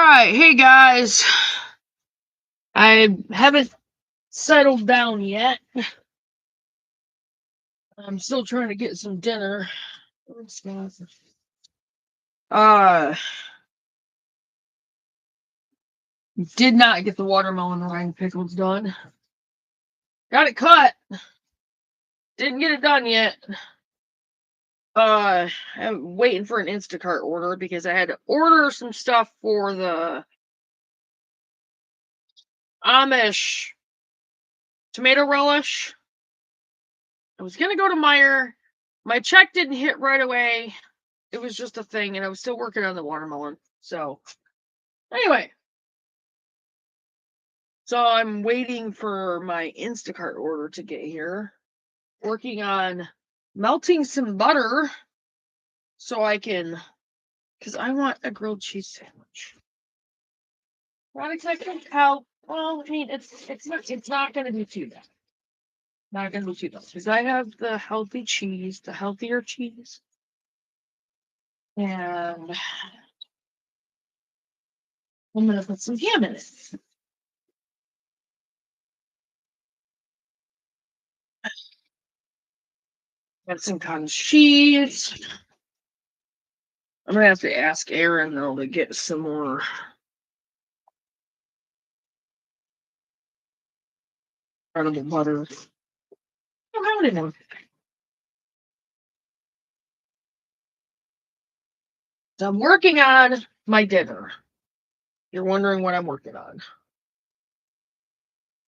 Alright, hey guys. I haven't settled down yet. I'm still trying to get some dinner. Did not get the watermelon rind pickles done. Got it cut. Didn't get it done yet. I'm waiting for an Instacart order because I had to order some stuff for the Amish tomato relish. I was gonna go to Meijer. My check didn't hit right away. It was just a thing, and I was still working on the watermelon. So, anyway. So I'm waiting for my Instacart order to get here. Working on melting some butter so I can, because I want a grilled cheese sandwich. Not exactly how. Well, I mean, it's not going to be too bad. Not going to be too bad because I have the healthy cheese, the healthier cheese, and I'm going to put some ham in it. Got some cottage cheese. I'm going to have to ask Aaron, though, to get some more incredible butter. I don't have any more. So I'm working on my dinner. You're wondering what I'm working on.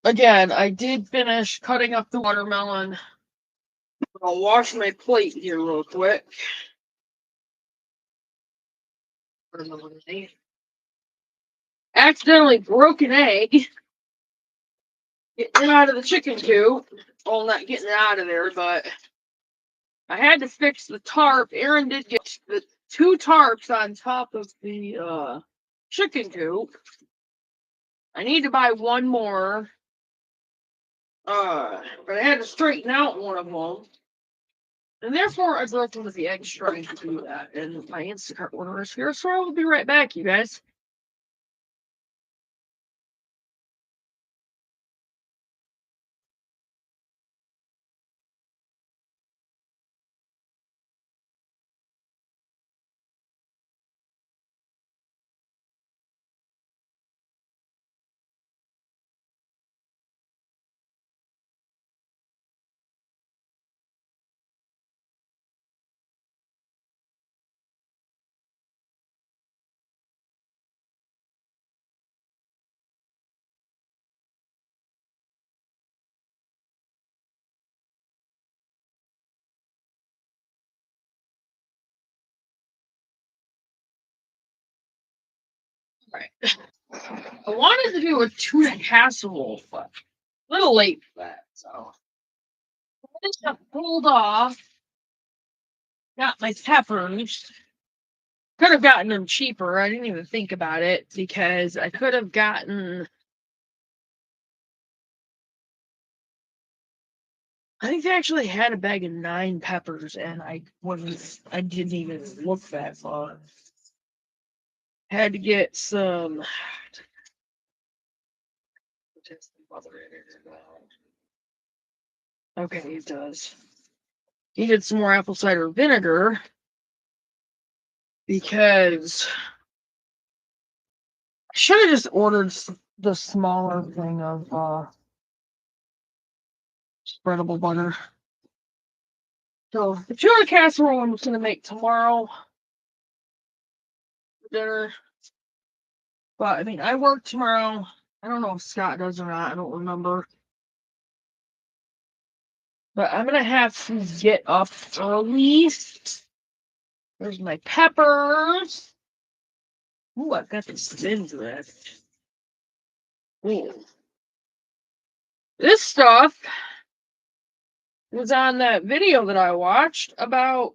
Again, I did finish cutting up the watermelon. I'll wash my plate here real quick. Accidentally broke an egg. Getting it out of the chicken coop. Well, not getting it out of there, but I had to fix the tarp. Aaron did get the 2 tarps on top of the chicken coop. I need to buy one more. But I had to straighten out one of them. And therefore, I broke one of the eggs trying to do that. And my Instacart order is here, so I will be right back, you guys. Right. I wanted to do a tuna casserole, but a little late for that, so I just got pulled off. Got my peppers. Could have gotten them cheaper. I didn't even think about it because I could have gotten. I think they actually had a bag of 9 peppers, and I didn't even look that far. Had to get some. Okay, it does. Needed some more apple cider vinegar because I should have just ordered the smaller thing of spreadable butter. So the tuna casserole I'm just gonna make tomorrow for dinner. But I mean, I work tomorrow. I don't know if Scott does or not. I don't remember. But I'm gonna have to get up early. There's my peppers. Ooh, I've got the spins left. Ooh. This stuff was on that video that I watched about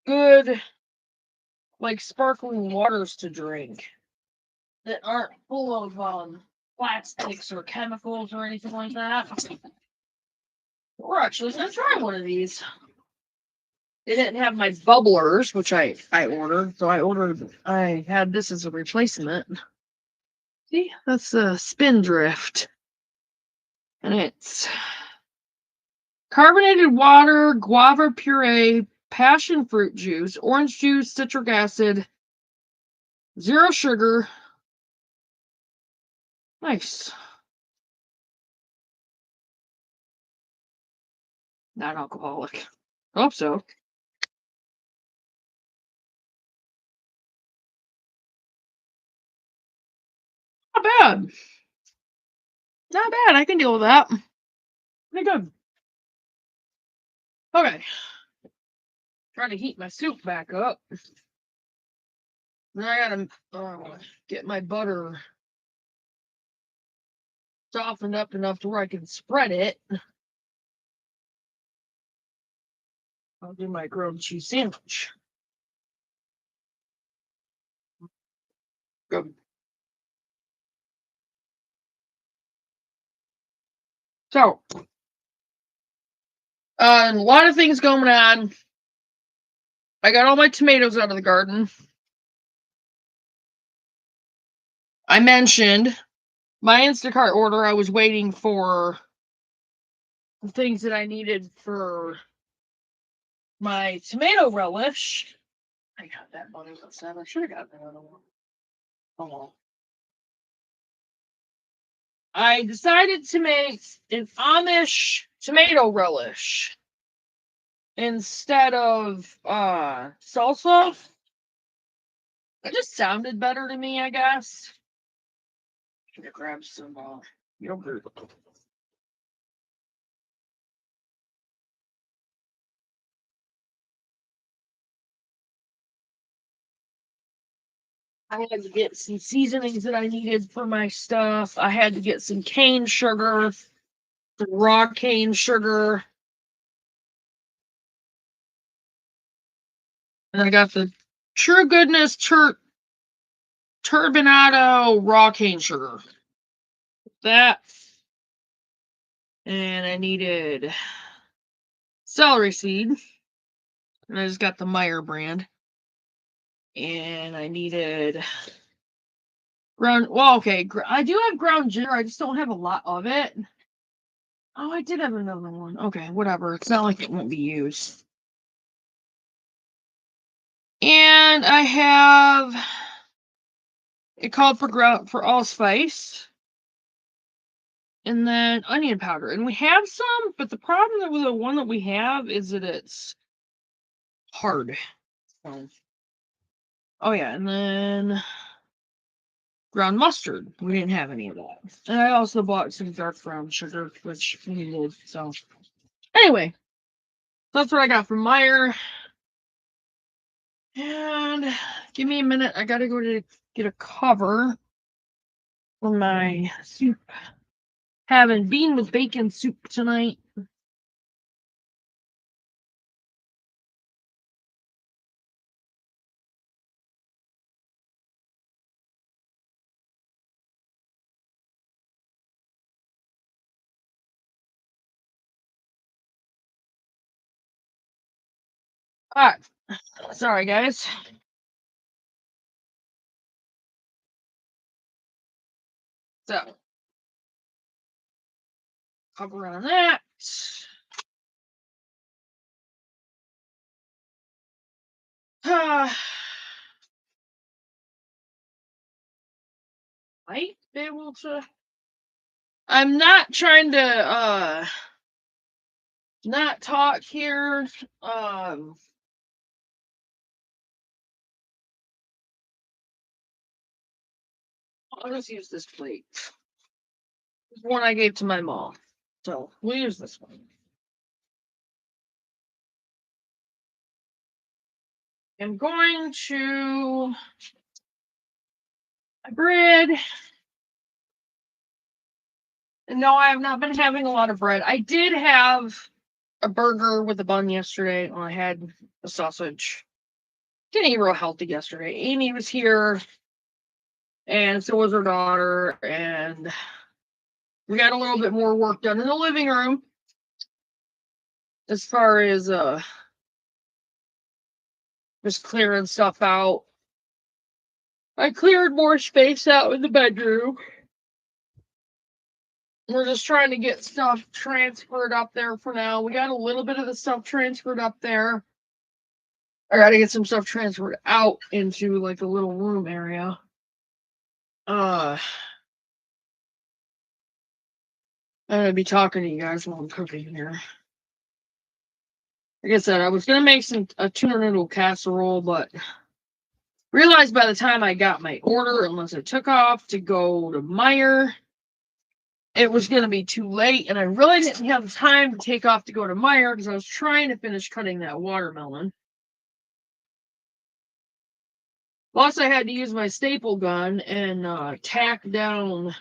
good like sparkling waters to drink that aren't full of plastics or chemicals or anything like that. We're actually gonna try one of these. They didn't have my bubblers, which I ordered. So I had this as a replacement. See, that's the Spindrift. And it's carbonated water, guava puree, passion fruit juice, orange juice, citric acid, 0 sugar. Nice. Non-alcoholic. Hope so. Not bad. Not bad. I can deal with that. Pretty good. Okay. Trying to heat my soup back up. Then I gotta get my butter softened up enough to where I can spread it. I'll do my grilled cheese sandwich. Good. So, a lot of things going on. I got all my tomatoes out of the garden. I mentioned my Instacart order. I was waiting for the things that I needed for my tomato relish. I got that one outside. I should have gotten another one. Oh well. I decided to make an Amish tomato relish instead of salsa. It just sounded better to me, I guess. I'm gonna grab some yogurt. I had to get some seasonings that I needed for my stuff. I had to get some cane sugar, some raw cane sugar. And I got the True Goodness Turbinado raw cane sugar. That. And I needed celery seed. And I just got the Meyer brand. And I needed I do have ground ginger. I just don't have a lot of it. Oh, I did have another one. Okay, whatever. It's not like it won't be used. And I have it called for allspice. And then onion powder. And we have some, but the problem with the one that we have is that it's hard. So, oh yeah, and then ground mustard. We didn't have any of that. And I also bought some dark brown sugar, which we needed. So anyway, that's what I got from Meyer. And give me a minute. I gotta go to get a cover for my soup. Having bean with bacon soup tonight. All right. Sorry, guys. So, cover on that. Might be able to. I'm not trying to not talk here. I'll just use this plate. This one I gave to my mom. So we'll use this one. I'm going to my bread. And no, I have not been having a lot of bread. I did have a burger with a bun yesterday. Well, I had a sausage. Didn't eat real healthy yesterday. Amy was here, and so was her daughter, and we got a little bit more work done in the living room as far as Just clearing stuff out. I cleared more space out in the bedroom. We're just trying to get stuff transferred up there for now. We got a little bit of the stuff transferred up there. I gotta get some stuff transferred out into like a little room area. I'm gonna be talking to you guys while I'm cooking here. Like I said, I was gonna make a tuna noodle casserole, but realized by the time I got my order, unless I took off to go to Meijer, it was gonna be too late, and I really didn't have time to take off to go to Meijer because I was trying to finish cutting that watermelon. Plus, I had to use my staple gun and tack down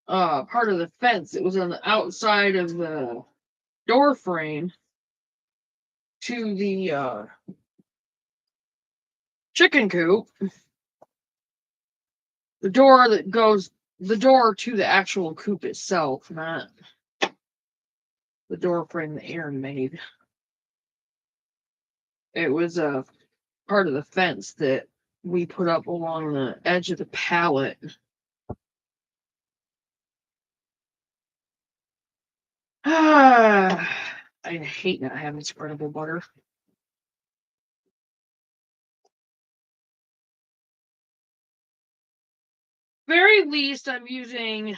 part of the fence. It was on the outside of the door frame to the chicken coop. The door to the actual coop itself, not the door frame that Aaron made. It was a part of the fence that we put up along the edge of the pallet. I hate not having spreadable butter. Very least, I'm using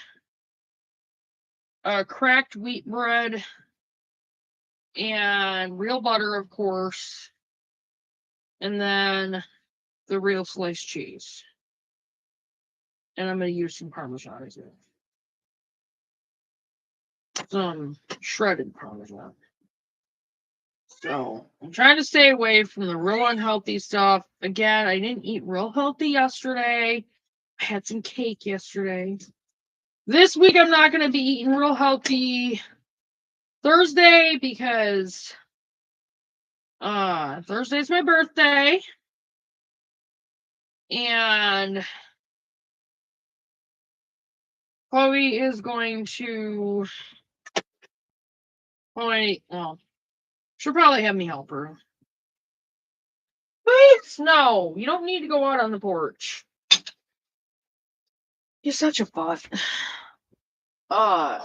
cracked wheat bread and real butter, of course, and then the real sliced cheese. And I'm going to use some Parmesan as well. Some shredded Parmesan. So I'm trying to stay away from the real unhealthy stuff. Again, I didn't eat real healthy yesterday. I had some cake yesterday. This week I'm not going to be eating real healthy Thursday because Thursday's my birthday. And Chloe is going to she'll probably have me help her. Please, no, you don't need to go out on the porch. You're such a butt. I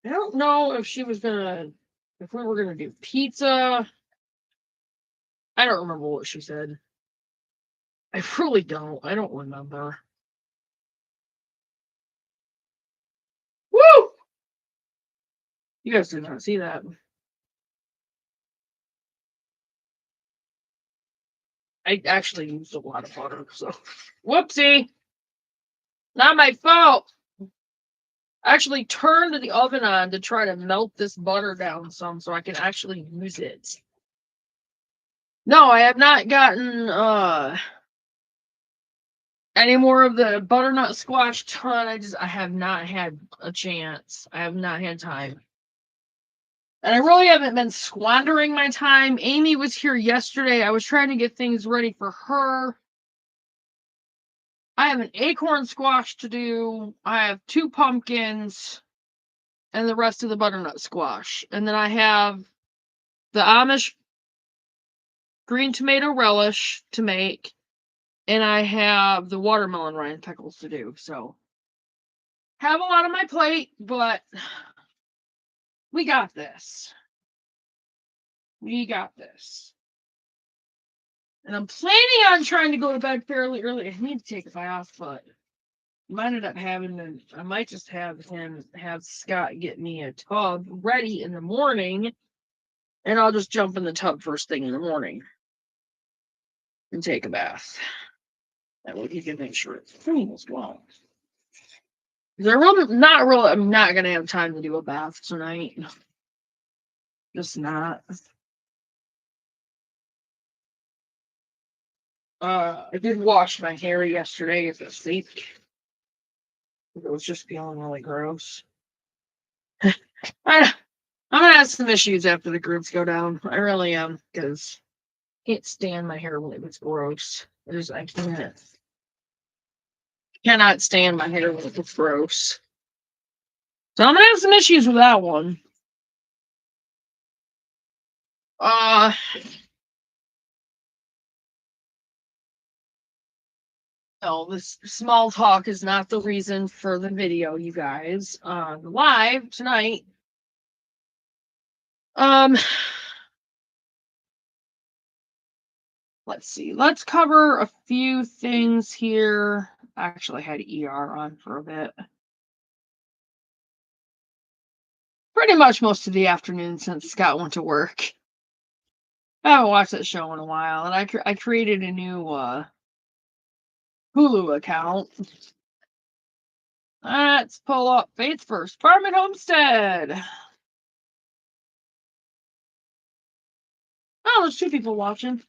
don't know if we were gonna do pizza. I don't remember what she said. I really don't. I don't remember. Woo! You guys did not see that. I actually used a lot of butter, so whoopsie. Not my fault. I actually turned the oven on to try to melt this butter down some so I can actually use it. No, I have not gotten any more of the butternut squash ton. I have not had a chance. I have not had time. And I really haven't been squandering my time. Amy was here yesterday. I was trying to get things ready for her. I have an acorn squash to do. I have 2 pumpkins and the rest of the butternut squash. And then I have the Amish green tomato relish to make. And I have the watermelon rind pickles to do. So, have a lot on my plate, but we got this. We got this. And I'm planning on trying to go to bed fairly early. I need to take a bath, but I ended up I might just have Scott get me a tub ready in the morning, and I'll just jump in the tub first thing in the morning and take a bath. That way you can make sure it's clean as well. I'm not going to have time to do a bath tonight. Just not. I did wash my hair yesterday at the sink. It was just feeling really gross. I'm gonna have some issues after the groups go down. I really am, because I can't stand my hair when it gets gross. I cannot stand my hair when it gets gross. So I'm gonna have some issues with that one. No, this small talk is not the reason for the video, you guys. Live tonight. Let's see. Let's cover a few things here. Actually, I had ER on for a bit. Pretty much most of the afternoon since Scott went to work. I haven't watched that show in a while, and I created a new Hulu account. Let's pull up Faith First Farm and Homestead. Oh, there's 2 people watching.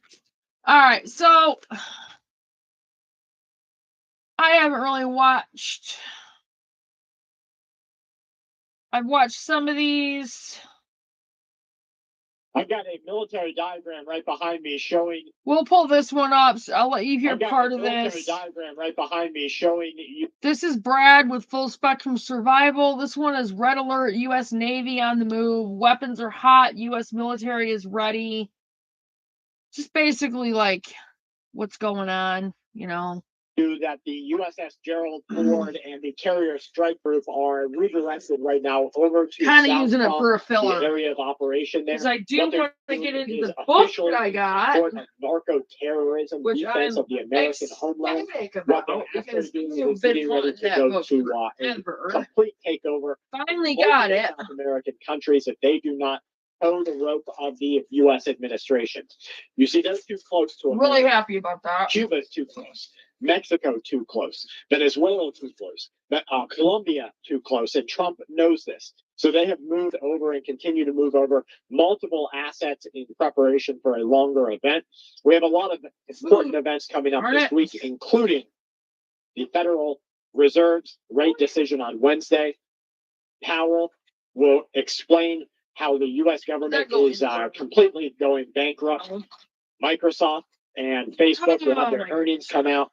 All right, so I haven't really watched. I've watched some of these. I've got a military diagram right behind me showing. We'll pull this one up. So I'll let you hear part of this. Diagram right behind me showing you. This is Brad with Full Spectrum Survival. This one is Red Alert, U.S. Navy on the move. Weapons are hot. U.S. military is ready. Just basically like what's going on, you know. That the USS Gerald Ford and the Carrier Strike Group are redirected right now over to kind of using it for a filler. The area of operation there. Because I do want to get into the book that I got, narco terrorism, which defense of the American homeland. What because you've been wanting that book forever. Complete takeover. Finally got it. South American countries if they do not toe the rope of the U.S. administration. You see, that's too close to America. Really happy about that. Cuba's too close. Mexico too close, Venezuela too close, Colombia too close, and Trump knows this. So they have moved over and continue to move over multiple assets in preparation for a longer event. We have a lot of important events coming up this week, including the Federal Reserve's rate decision on Wednesday. Powell will explain how the U.S. government is completely going bankrupt. Microsoft and Facebook will have their earnings come out.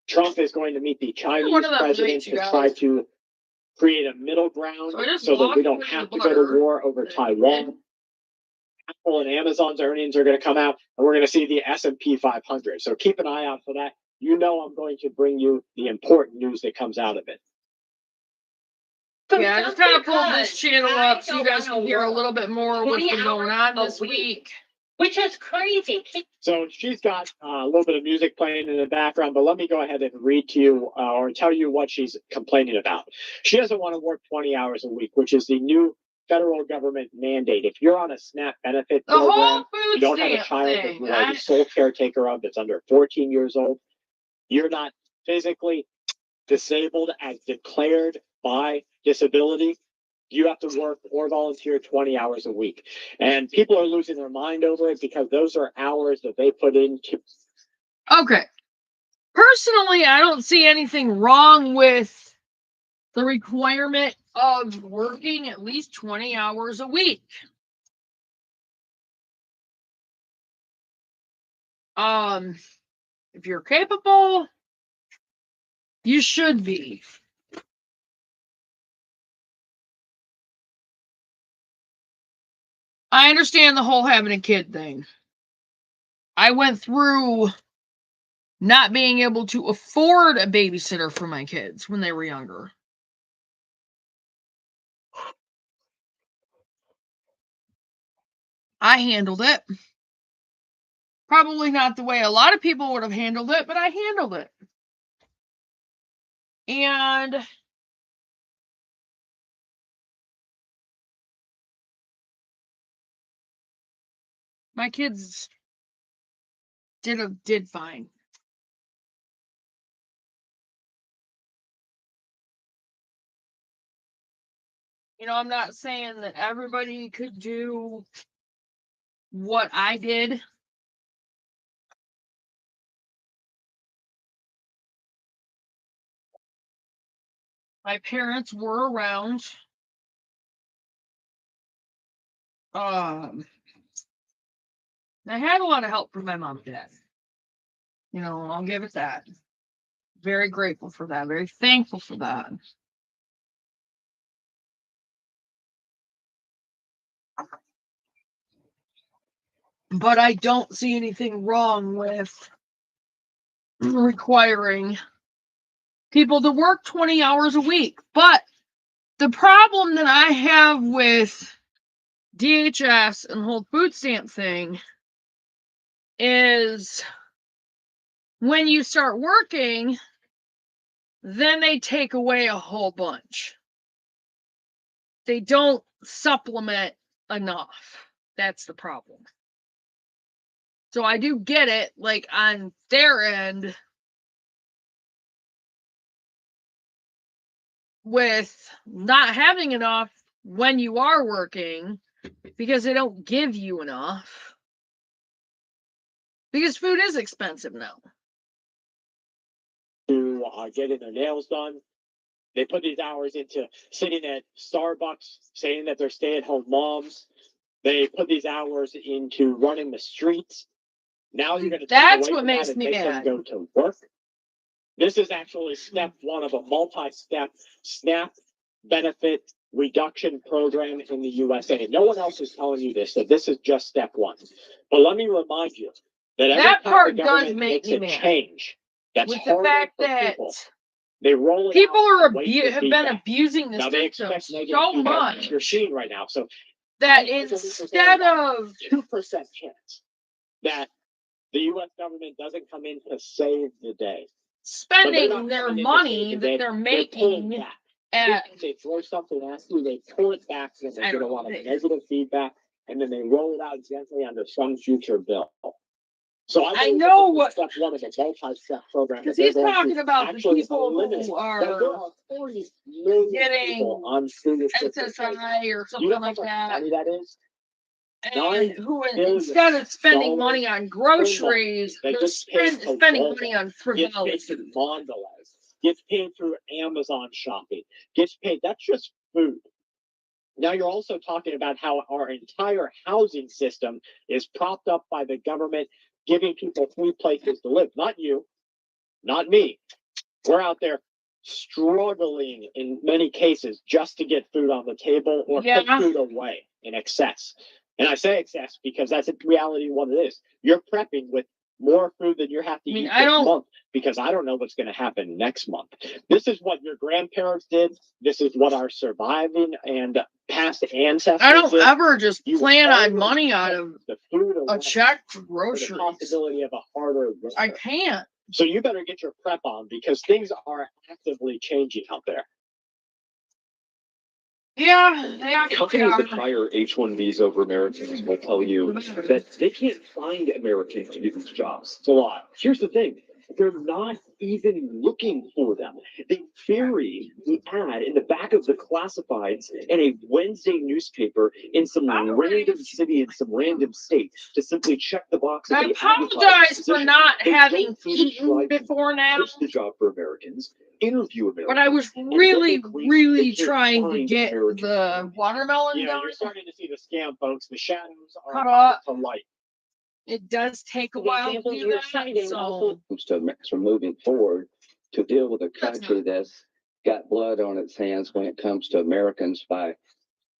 Trump is going to meet the Chinese president to try to create a middle ground so that we don't have to go to war over Taiwan. Apple and Amazon's earnings are going to come out, and we're going to see the S&P 500. So keep an eye out for that. You know I'm going to bring you the important news that comes out of it. Yeah, I just kind of pulled this channel up so you guys can hear a little bit more what's been going on this week. Which is crazy. So she's got a little bit of music playing in the background, but let me go ahead and read to you or tell you what she's complaining about. She doesn't want to work 20 hours a week, which is the new federal government mandate. If you're on a SNAP benefit program, you don't have a child that you are the sole caretaker of that's under 14 years old, you're not physically disabled as declared by disability, you have to work or volunteer 20 hours a week. And people are losing their mind over it because those are hours that they put into. Okay. Personally, I don't see anything wrong with the requirement of working at least 20 hours a week. If you're capable, you should be. I understand the whole having a kid thing. I went through not being able to afford a babysitter for my kids when they were younger. I handled it. Probably not the way a lot of people would have handled it, but I handled it. And my kids did fine. You know, I'm not saying that everybody could do what I did. My parents were around. I had a lot of help from my mom and dad. You know, I'll give it that. Very grateful for that. Very thankful for that. But I don't see anything wrong with requiring people to work 20 hours a week. But the problem that I have with DHS and the whole food stamp thing is when you start working, then they take away a whole bunch. They don't supplement enough. That's the problem. So I do get it, like on their end, with not having enough when you are working because they don't give you enough. Because food is expensive now. To getting their nails done. They put these hours into sitting at Starbucks, saying that they're stay-at-home moms. They put these hours into running the streets. Now you're going to That's what makes me mad. Them go to work. This is actually step one of a multi-step SNAP benefit reduction program in the USA. No one else is telling you this, that this is just step one. But let me remind you that every That time part the does government make makes me a mad. change, that's With the harder fact for that people. They roll it people out are and wait for have been feedback. abusing the Now they system expect negative so feedback. much You're seeing right now. So that instead of 2% chance that the U.S. government doesn't come in to save the day. spending their money that they're making at they throw something at you, they pull it back, and they get a lot of negative feedback, and then they roll it out gently onto some future bill. So I know what step one of a multi-step program. because he's talking about the people who are getting on SSI or something like that. That is. And who instead of spending money on groceries, they're spending money on frivolities. Gets paid through Amazon shopping. Gets paid. That's just food. Now you're also talking about how our entire housing system is propped up by the government, giving people free places to live. Not you, not me. We're out there struggling in many cases just to get food on the table or put food away in excess. And I say excess because that's in reality what it is. You're prepping with more food than you have to eat this month because I don't know what's going to happen next month. This is what your grandparents did. This is what our surviving and past ancestors I don't did. ever just plan on money out of the food a check for groceries. The possibility of a harder winter. I can't. So you better get your prep on because things are actively changing out there. Yeah, they actually Companies are. that hire H-1Bs over Americans will tell you that they can't find Americans to do these jobs. It's a lot. Here's the thing. They're not even looking for them. They bury the ad in the back of the classifieds in a Wednesday newspaper in some random city in some random state to simply check the box. I apologize for not having eaten before now. Post the job for Americans. Interview Americans. But I was really trying to get the watermelon Yeah, done. you're starting to see the scam, folks. The shadows are Cut off. to light. It does take a while to do that, so So moving forward to deal with a country that's got blood on its hands when it comes to Americans by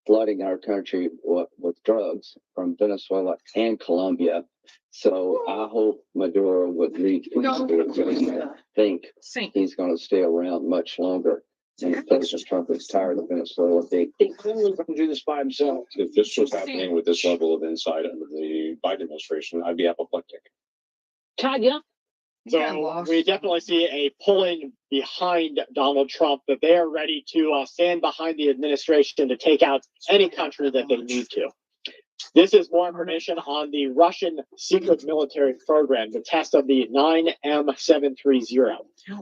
flooding our country with drugs from Venezuela and Colombia. So I hope Maduro would read think he's going to stay around much longer. And President Trump is tired of Venezuela. They clearly can do this by himself. If this was happening with this level of insight under the Biden administration, I'd be apoplectic. So we definitely see a pulling behind Donald Trump, that they are ready to stand behind the administration to take out any country that they need to. This is more information on the Russian secret military program, the test of the 9M730,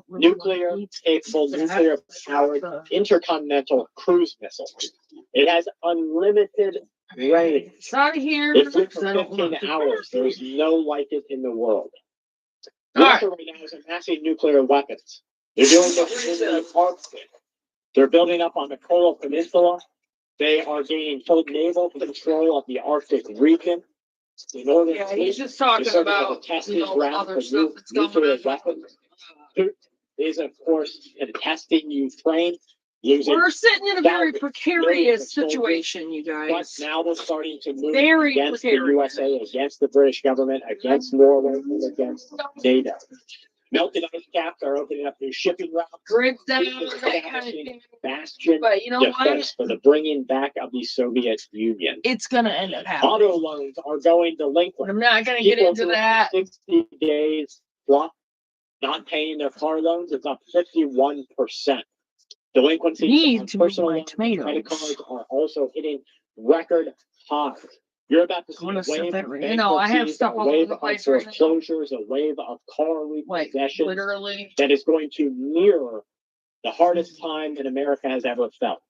nuclear-capable, nuclear-powered intercontinental cruise missile. It has unlimited range. it's out of here. It flew for 15 hours. There's no like it in the world. Right. Russia right now is amassing nuclear weapons. They're doing this in the Arctic. They're building up on the Kola Peninsula. They are gaining full naval control of the Arctic region. He's just talking about other stuff that's going nuclear on. weapons. Putin is, of course, contesting Ukraine. using. We're sitting in a very thousands, precarious millions of soldiers, situation, you But guys. now they're starting to move Very against the precarious. USA, against the British government, against Norway, against NATO. Melted ice caps are opening up new shipping routes. Grids down, This is that kind of establishing thing. bastion But you know defense what? for the bringing back of the Soviet Union. It's gonna end up Auto happening. loans are going But delinquent. I'm not gonna get People into who are that. 60 days plus not paying their car loans is up 51%. Delinquencies Need on to move personal my loans and credit tomatoes. cards are also hitting record highs. You're about to see I'm a gonna set wave that of right. You know, I have bankruptcies, stuff a all over wave the of place right now. foreclosures, a wave of car Like repossessions literally. that is going to mirror the hardest time that America has ever felt.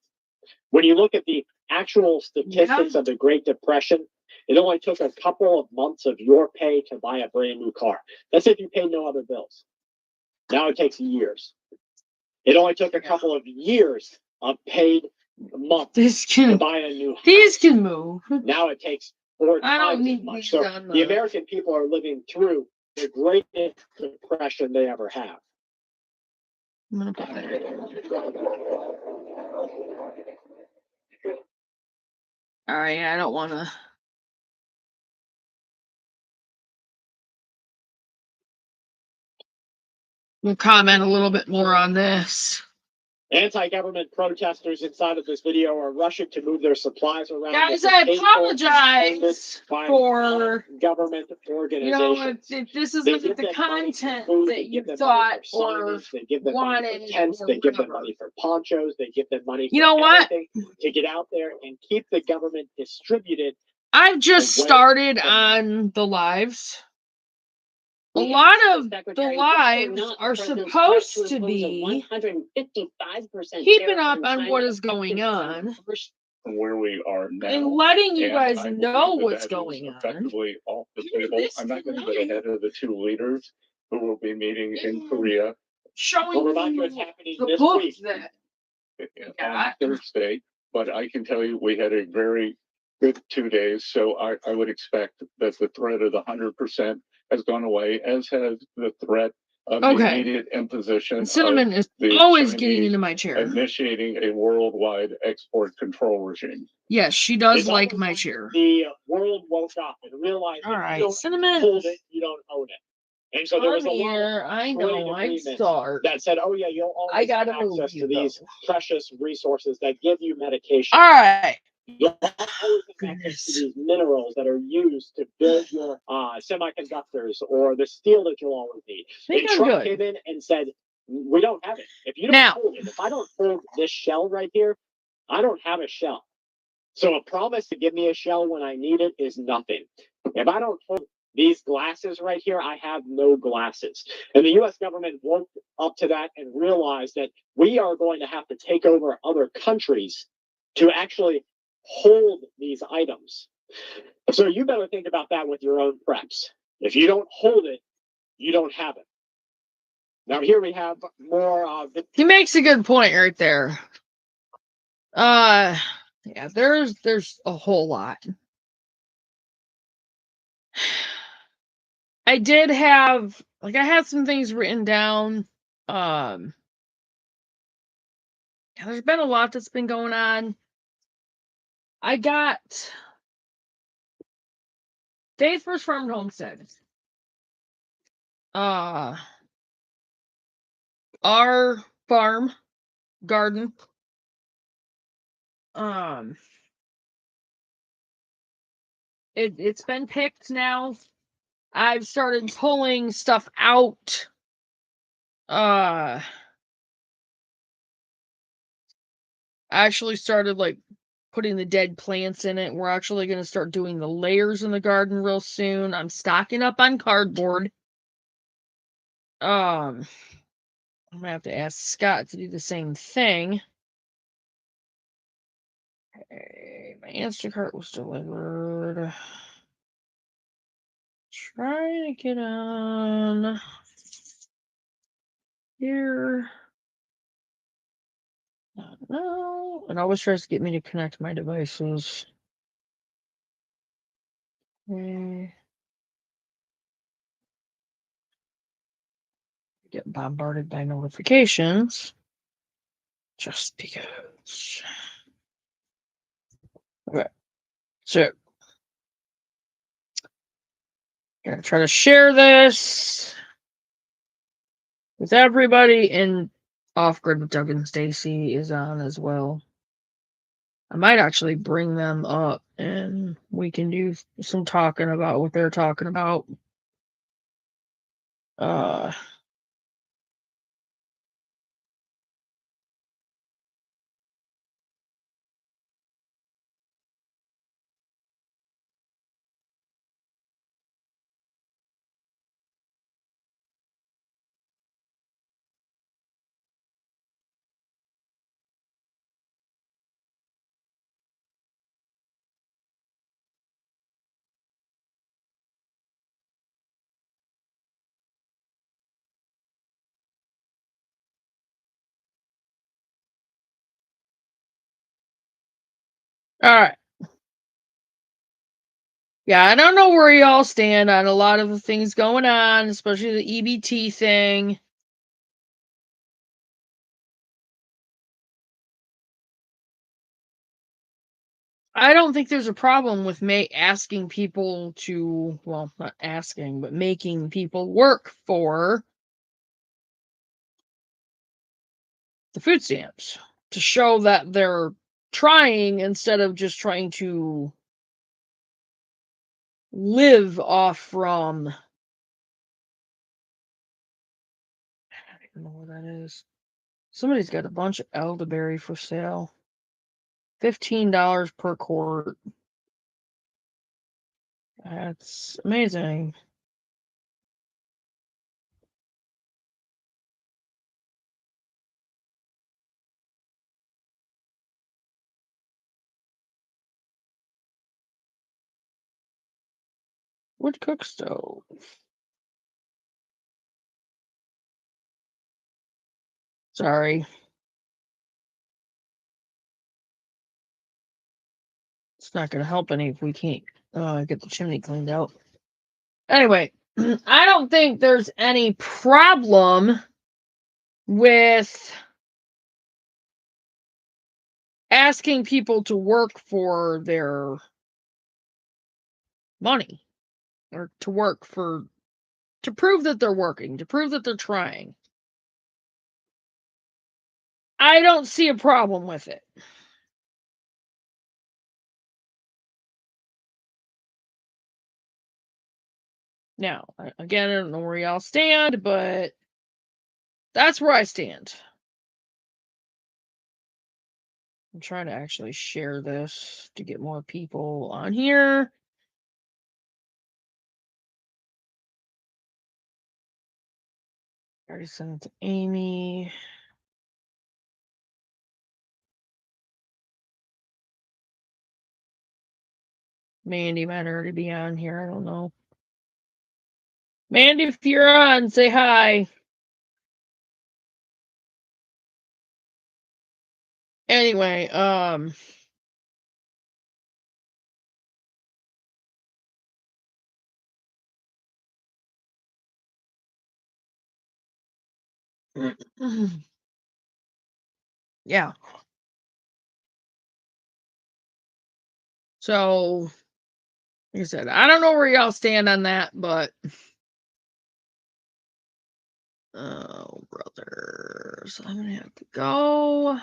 When you look at the actual statistics of the Great Depression, it only took a couple of months of your pay to buy a brand new car. That's if you paid no other bills. Now it takes years. It only took a couple of years of paid months This to can. buy a new house. These can move. Now it takes 4 I don't times as need much. these So on the the. American people are living through the greatest depression they ever have. I'm gonna put that in. All right, I don't want to. We'll comment a little bit more on this. Anti-government protesters inside of this video are rushing to move their supplies around. Guys, I apologize for government you know organizations. if this They isn't give the them money for content food, that they you give them thought money for or signage, they give them money wanted for tents, or they give them whatever. money for ponchos, they give them money for You know what? everything to get out there and keep the government distributed. I've just away started from on the lives. A We lot of Secretary, the whether or lives not the are president's supposed threat to impose a be 155% keeping tariff up on on China what is effective going from on first from where we are now. and letting you And guys I believe know that what's that is going on. effectively off the Here, table. this I'm not going to tonight. get ahead of the two leaders who will be meeting in Korea Showing Well, remind you what's you happening the this book week. that on got. Thursday. But I can tell you, we had a very good 2 days. So I would expect that the threat of the 100% has gone away, as has the threat of the Okay. immediate imposition And of Cinnamon is the always getting Chinese into my chair. initiating a worldwide export control regime. Yes, she does It's like almost my like chair. The world woke up and realized All that right, you don't Cinnamon. hold it, you don't own it. And so there was I'm a lot of here. I trade know. I'm agreements sorry. that said, oh yeah, you'll I always have gotta move access you to these though. precious resources that give you medication. All right. You'll always have access to these minerals that are used to build your semiconductors or the steel that you'll always need. I think And I'm Trump good. came in and said, we don't have it. If you don't Now. hold it, if I don't hold this shell right here, I don't have a shell. So a promise to give me a shell when I need it is nothing. If I don't hold these glasses right here, I have no glasses. And the US government woke up to that and realized that we are going to have to take over other countries to actually hold these items. So you better think about that with your own preps. If you don't hold it, you don't have it. Now here we have more He makes a good point right there. Yeah, there's a whole lot. I did have I had some things written down. Yeah, there's been a lot that's been going on. I got Days First Farm and Homestead. Our farm garden. It's been picked now. I've started pulling stuff out. I actually started like putting the dead plants in it. We're actually going to start doing the layers in the garden real soon. I'm stocking up on cardboard. I'm gonna have to ask Scott to do the same thing. Okay, my Instacart was delivered. Try to get on here. No, it always tries to get me to connect my devices. Okay. Get bombarded by notifications. Just because. Okay. So, gonna try to share this with everybody, and Off Grid with Doug and Stacy is on as well. I might actually bring them up and we can do some talking about what they're talking about. All right. Yeah, I don't know where y'all stand on a lot of the things going on, especially the EBT thing. I don't think there's a problem with asking people to, well, not asking, but making people work for the food stamps to show that they're trying instead of just trying to live off from. I don't even know where that is. Somebody's got a bunch of elderberry for sale. $15 per quart. That's amazing. Wood cook stove. Sorry. It's not going to help any if we can't get the chimney cleaned out. Anyway, I don't think there's any problem with asking people to work for their money or to work for, to prove that they're working, to prove that they're trying. I don't see a problem with it. Now, again, I don't know where y'all stand, but that's where I stand. I'm trying to actually share this to get more people on here. I already sent it to Amy. Mandy might already be on here. I don't know. Mandy, if you're on, say hi. Anyway, yeah. So, like I said, I don't know where y'all stand on that, but oh, brothers, I'm gonna have to go.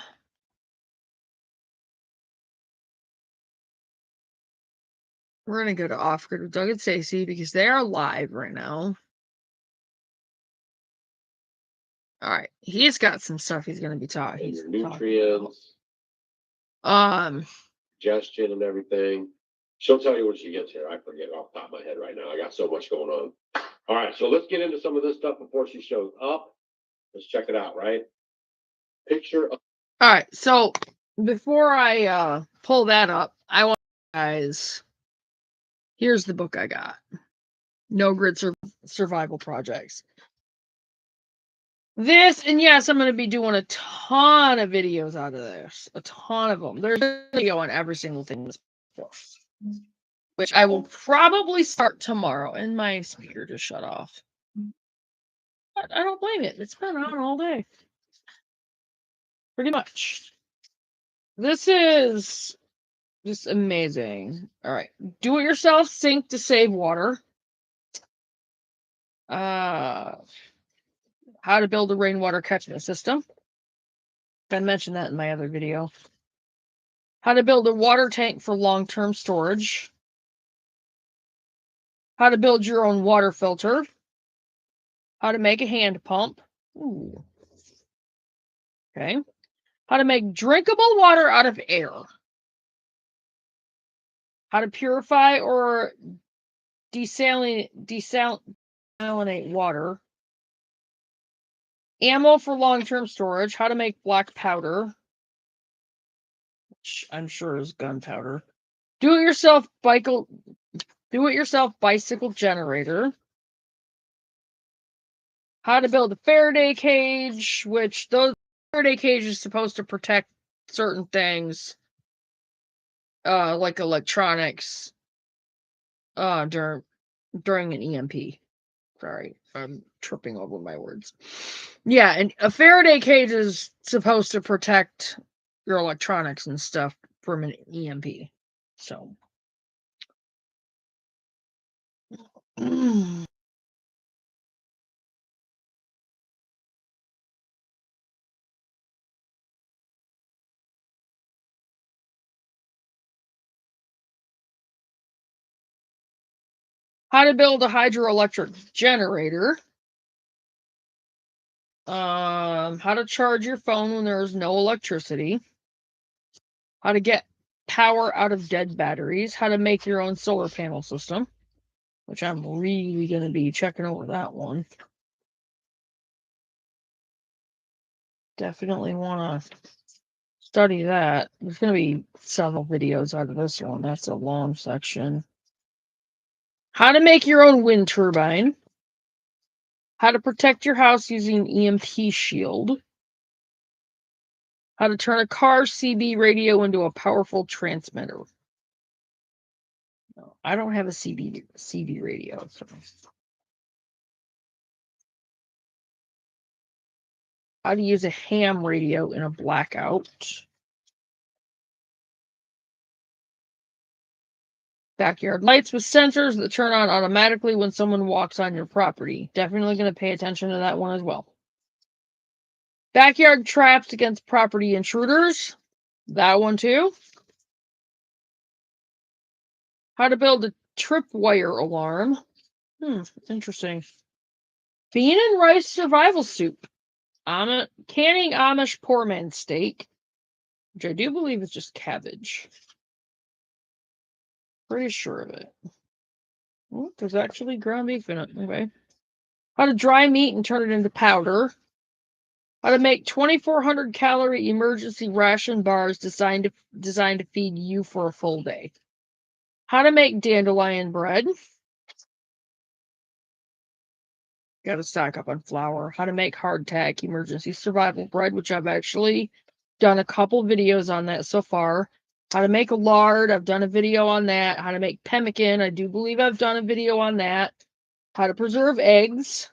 We're gonna go to Off Grid with Doug and Stacy because they are live right now. All right, he's got some stuff he's gonna be talking. He's nutrients, digestion, and everything. She'll tell you when she gets here. I forget off the top of my head right now. I got so much going on. All right, so let's get into some of this stuff before she shows up. Let's check it out, right? Picture of. All right, so before I pull that up, I want you guys. Here's the book I got. No Grid Survival Projects. This, and yes, I'm going to be doing a ton of videos out of this. A ton of them. There's a video on every single thing in this book, which I will probably start tomorrow. And my speaker just shut off. But I don't blame it. It's been on all day. Pretty much. This is just amazing. All right. Do-it-yourself sink to save water. How to build a rainwater catchment system. I mentioned that in my other video. How to build a water tank for long-term storage. How to build your own water filter. How to make a hand pump. Ooh. Okay. How to make drinkable water out of air. How to purify or desalinate water. Ammo for long-term storage. How to make black powder, which I'm sure is gunpowder. Do-it-yourself bicycle generator. How to build a Faraday cage, which those Faraday cage is supposed to protect certain things, like electronics, during an EMP. Sorry, I'm tripping over my words. Yeah, and a Faraday cage is supposed to protect your electronics and stuff from an EMP. So. How to build a hydroelectric generator. How to charge your phone when there's no electricity. How to get power out of dead batteries. How to make your own solar panel system, which I'm really going to be checking over that one. Definitely want to study that. There's going to be several videos out of this one. That's a long section. How to make your own wind turbine. How to protect your house using EMP shield. How to turn a car CB radio into a powerful transmitter. No, I don't have a CB radio. So. How to use a ham radio in a blackout. Backyard lights with sensors that turn on automatically when someone walks on your property. Definitely going to pay attention to that one as well. Backyard traps against property intruders. That one too. How to build a tripwire alarm. Interesting. Bean and rice survival soup. Canning Amish poor man steak, which I do believe is just cabbage. Pretty sure of it. Oh, there's actually ground beef in it. Okay. How to dry meat and turn it into powder. How to make 2,400 calorie emergency ration bars designed to feed you for a full day. How to make dandelion bread. Got to stock up on flour. How to make hardtack emergency survival bread, which I've actually done a couple videos on that so far. How to make a lard. I've done a video on that. How to make pemmican. I do believe I've done a video on that. How to preserve eggs.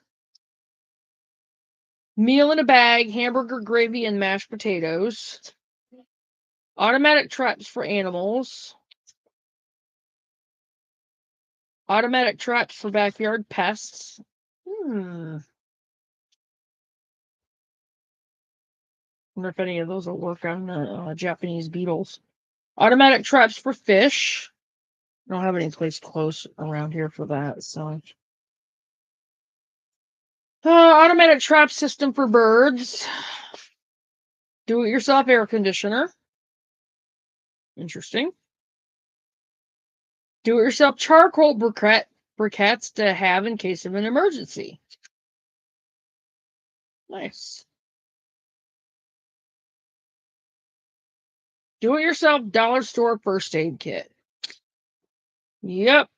Meal in a bag, hamburger gravy, and mashed potatoes. Automatic traps for animals. Automatic traps for backyard pests. Wonder if any of those will work on Japanese beetles. Automatic traps for fish. I don't have any place close around here for that, so. Automatic trap system for birds. Do-it-yourself air conditioner. Interesting. Do-it-yourself charcoal briquettes to have in case of an emergency. Nice. Do-it-yourself dollar store first aid kit. Yep.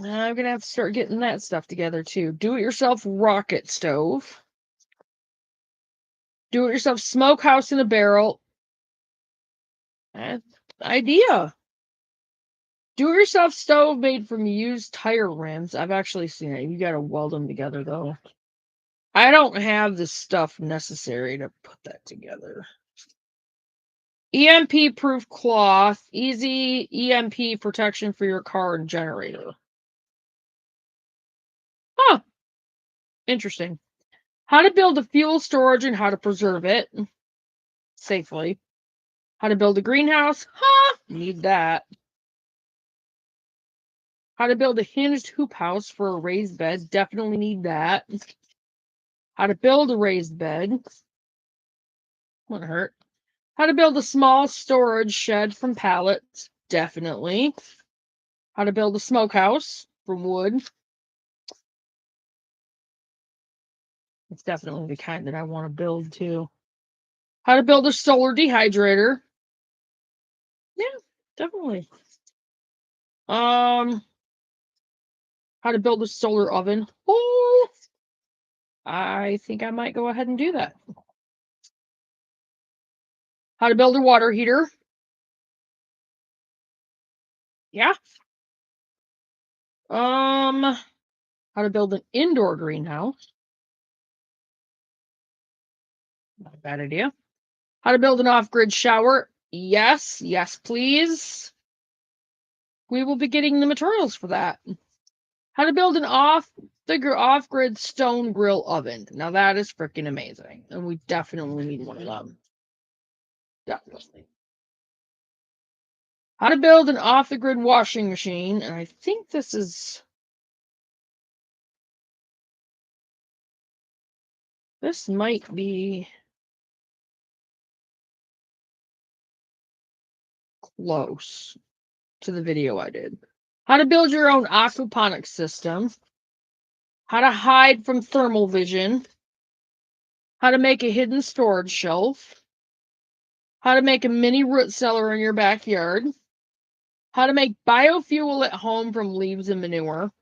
I'm going to have to start getting that stuff together too. Do-it-yourself rocket stove. Do-it-yourself smokehouse in a barrel. Idea. Do-it-yourself stove made from used tire rims. I've actually seen it. You got to weld them together though. I don't have the stuff necessary to put that together. EMP proof cloth, easy EMP protection for your car and generator. Huh. Interesting. How to build a fuel storage and how to preserve it safely. How to build a greenhouse. Huh. Need that. How to build a hinged hoop house for a raised bed. Definitely need that. How to build a raised bed. Wouldn't hurt. How to build a small storage shed from pallets. Definitely. How to build a smokehouse from wood. It's definitely the kind that I want to build too. How to build a solar dehydrator. Yeah, definitely. How to build a solar oven. Oh, I think I might go ahead and do that. How to build a water heater. Yeah. How to build an indoor greenhouse. Not a bad idea. How to build an off-grid shower. Yes, yes, please. We will be getting the materials for that. How to build an off-grid stone grill oven. Now that is freaking amazing. And we definitely need one of them. Definitely. How to build an off-the-grid washing machine. And I think this might be close to the video I did. How to build your own aquaponics system. How to hide from thermal vision. How to make a hidden storage shelf. How to make a mini root cellar in your backyard. How to make biofuel at home from leaves and manure.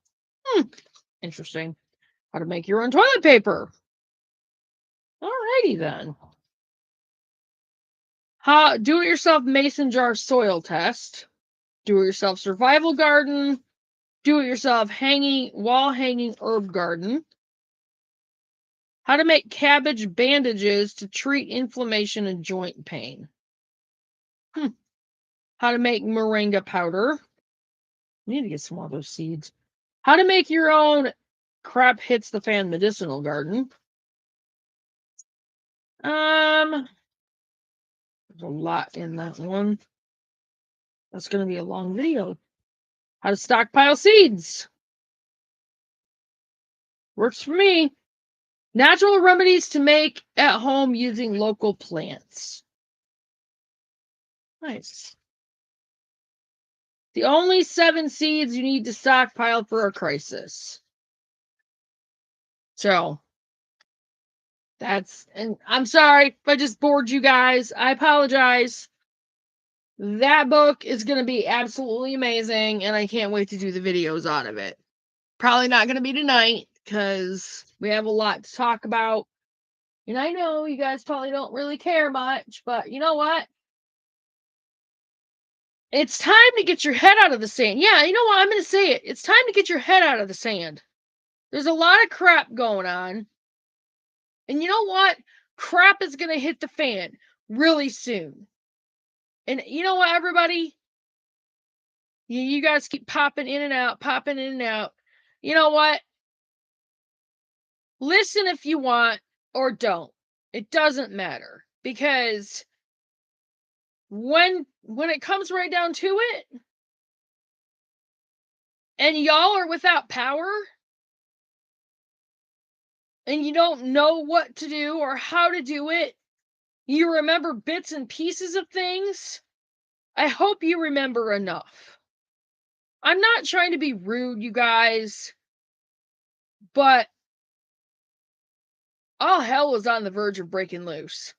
Interesting. How to make your own toilet paper. Alrighty then. How do-it-yourself mason jar soil test. Do-it-yourself survival garden. Do-it-yourself wall hanging herb garden. How to make cabbage bandages to treat inflammation and joint pain. How to make moringa powder. We need to get some more of those seeds. How to make your own crap hits the fan medicinal garden. There's a lot in that one. That's going to be a long video. How to stockpile seeds. Works for me. Natural remedies to make at home using local plants. Nice. The only 7 seeds you need to stockpile for a crisis. So, and I'm sorry if I just bored you guys. I apologize. That book is going to be absolutely amazing, and I can't wait to do the videos out of it. Probably not going to be tonight, because we have a lot to talk about. And I know you guys probably don't really care much, but you know what? It's time to get your head out of the sand. Yeah, you know what? I'm going to say it. It's time to get your head out of the sand. There's a lot of crap going on. And you know what? Crap is going to hit the fan really soon. And you know what, everybody? You guys keep popping in and out, popping in and out. You know what? Listen if you want or don't. It doesn't matter. Because when it comes right down to it, and y'all are without power, and you don't know what to do or how to do it, you remember bits and pieces of things, I hope you remember enough. I'm not trying to be rude, you guys, but all hell was on the verge of breaking loose.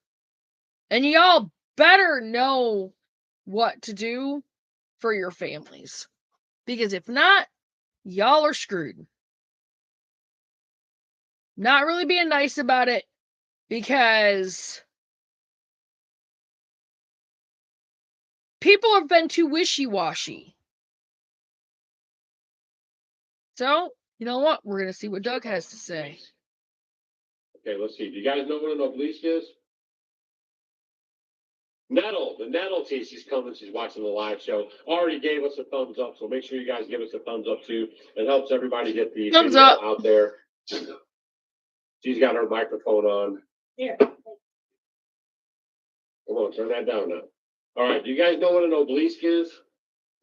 And y'all better know what to do for your families. Because if not, y'all are screwed. Not really being nice about it, because people have been too wishy-washy. So, you know what? We're going to see what Doug has to say. Okay, let's see. Do you guys know what an obelisk is? Nettle, the Nettle tea, she's coming, she's watching the live show. Already gave us a thumbs up, so make sure you guys give us a thumbs up too. It helps everybody get the Thumbs video up. out there. She's got her microphone on. Here. Come on, turn that down now. All right, do you guys know what an obelisk is?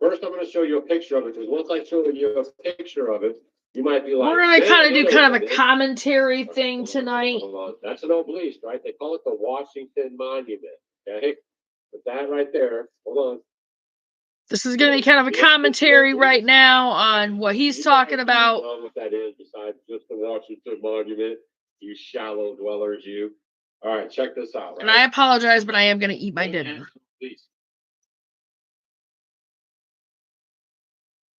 First, I'm going to show you a picture of it, because once I show you a picture of it, you might be like, We're gonna "Man, kind I of do know kind what of a that is." commentary Hold thing on, tonight. hold on. That's an obelisk, right? They call it the Washington Monument. Okay, put that right there. Hold on. This is gonna be kind of a commentary right now on what he's talking about. Know what that is besides just the Washington Monument? You shallow dwellers, you. All right, check this out. And I apologize, but I am gonna eat my dinner. Please.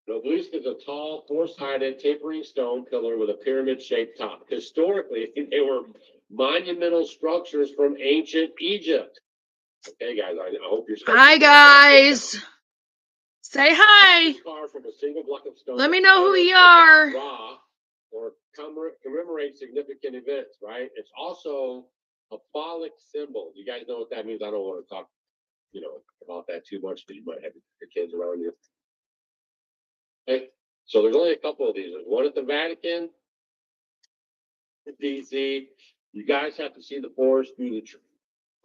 An obelisk is a tall, four-sided, tapering stone pillar with a pyramid-shaped top. Historically, they were monumental structures from ancient Egypt. Okay, guys, I hope you're. Hi, guys. Say hi. Carved from a single block of stone. Let me know who you are. Raw or commemorate significant events, right? It's also a phallic symbol. You guys know what that means? I don't want to talk, about that too much because you might have your kids around you. Okay, so there's only a couple of these. There's one at the Vatican, DC. You guys have to see the forest through the tree.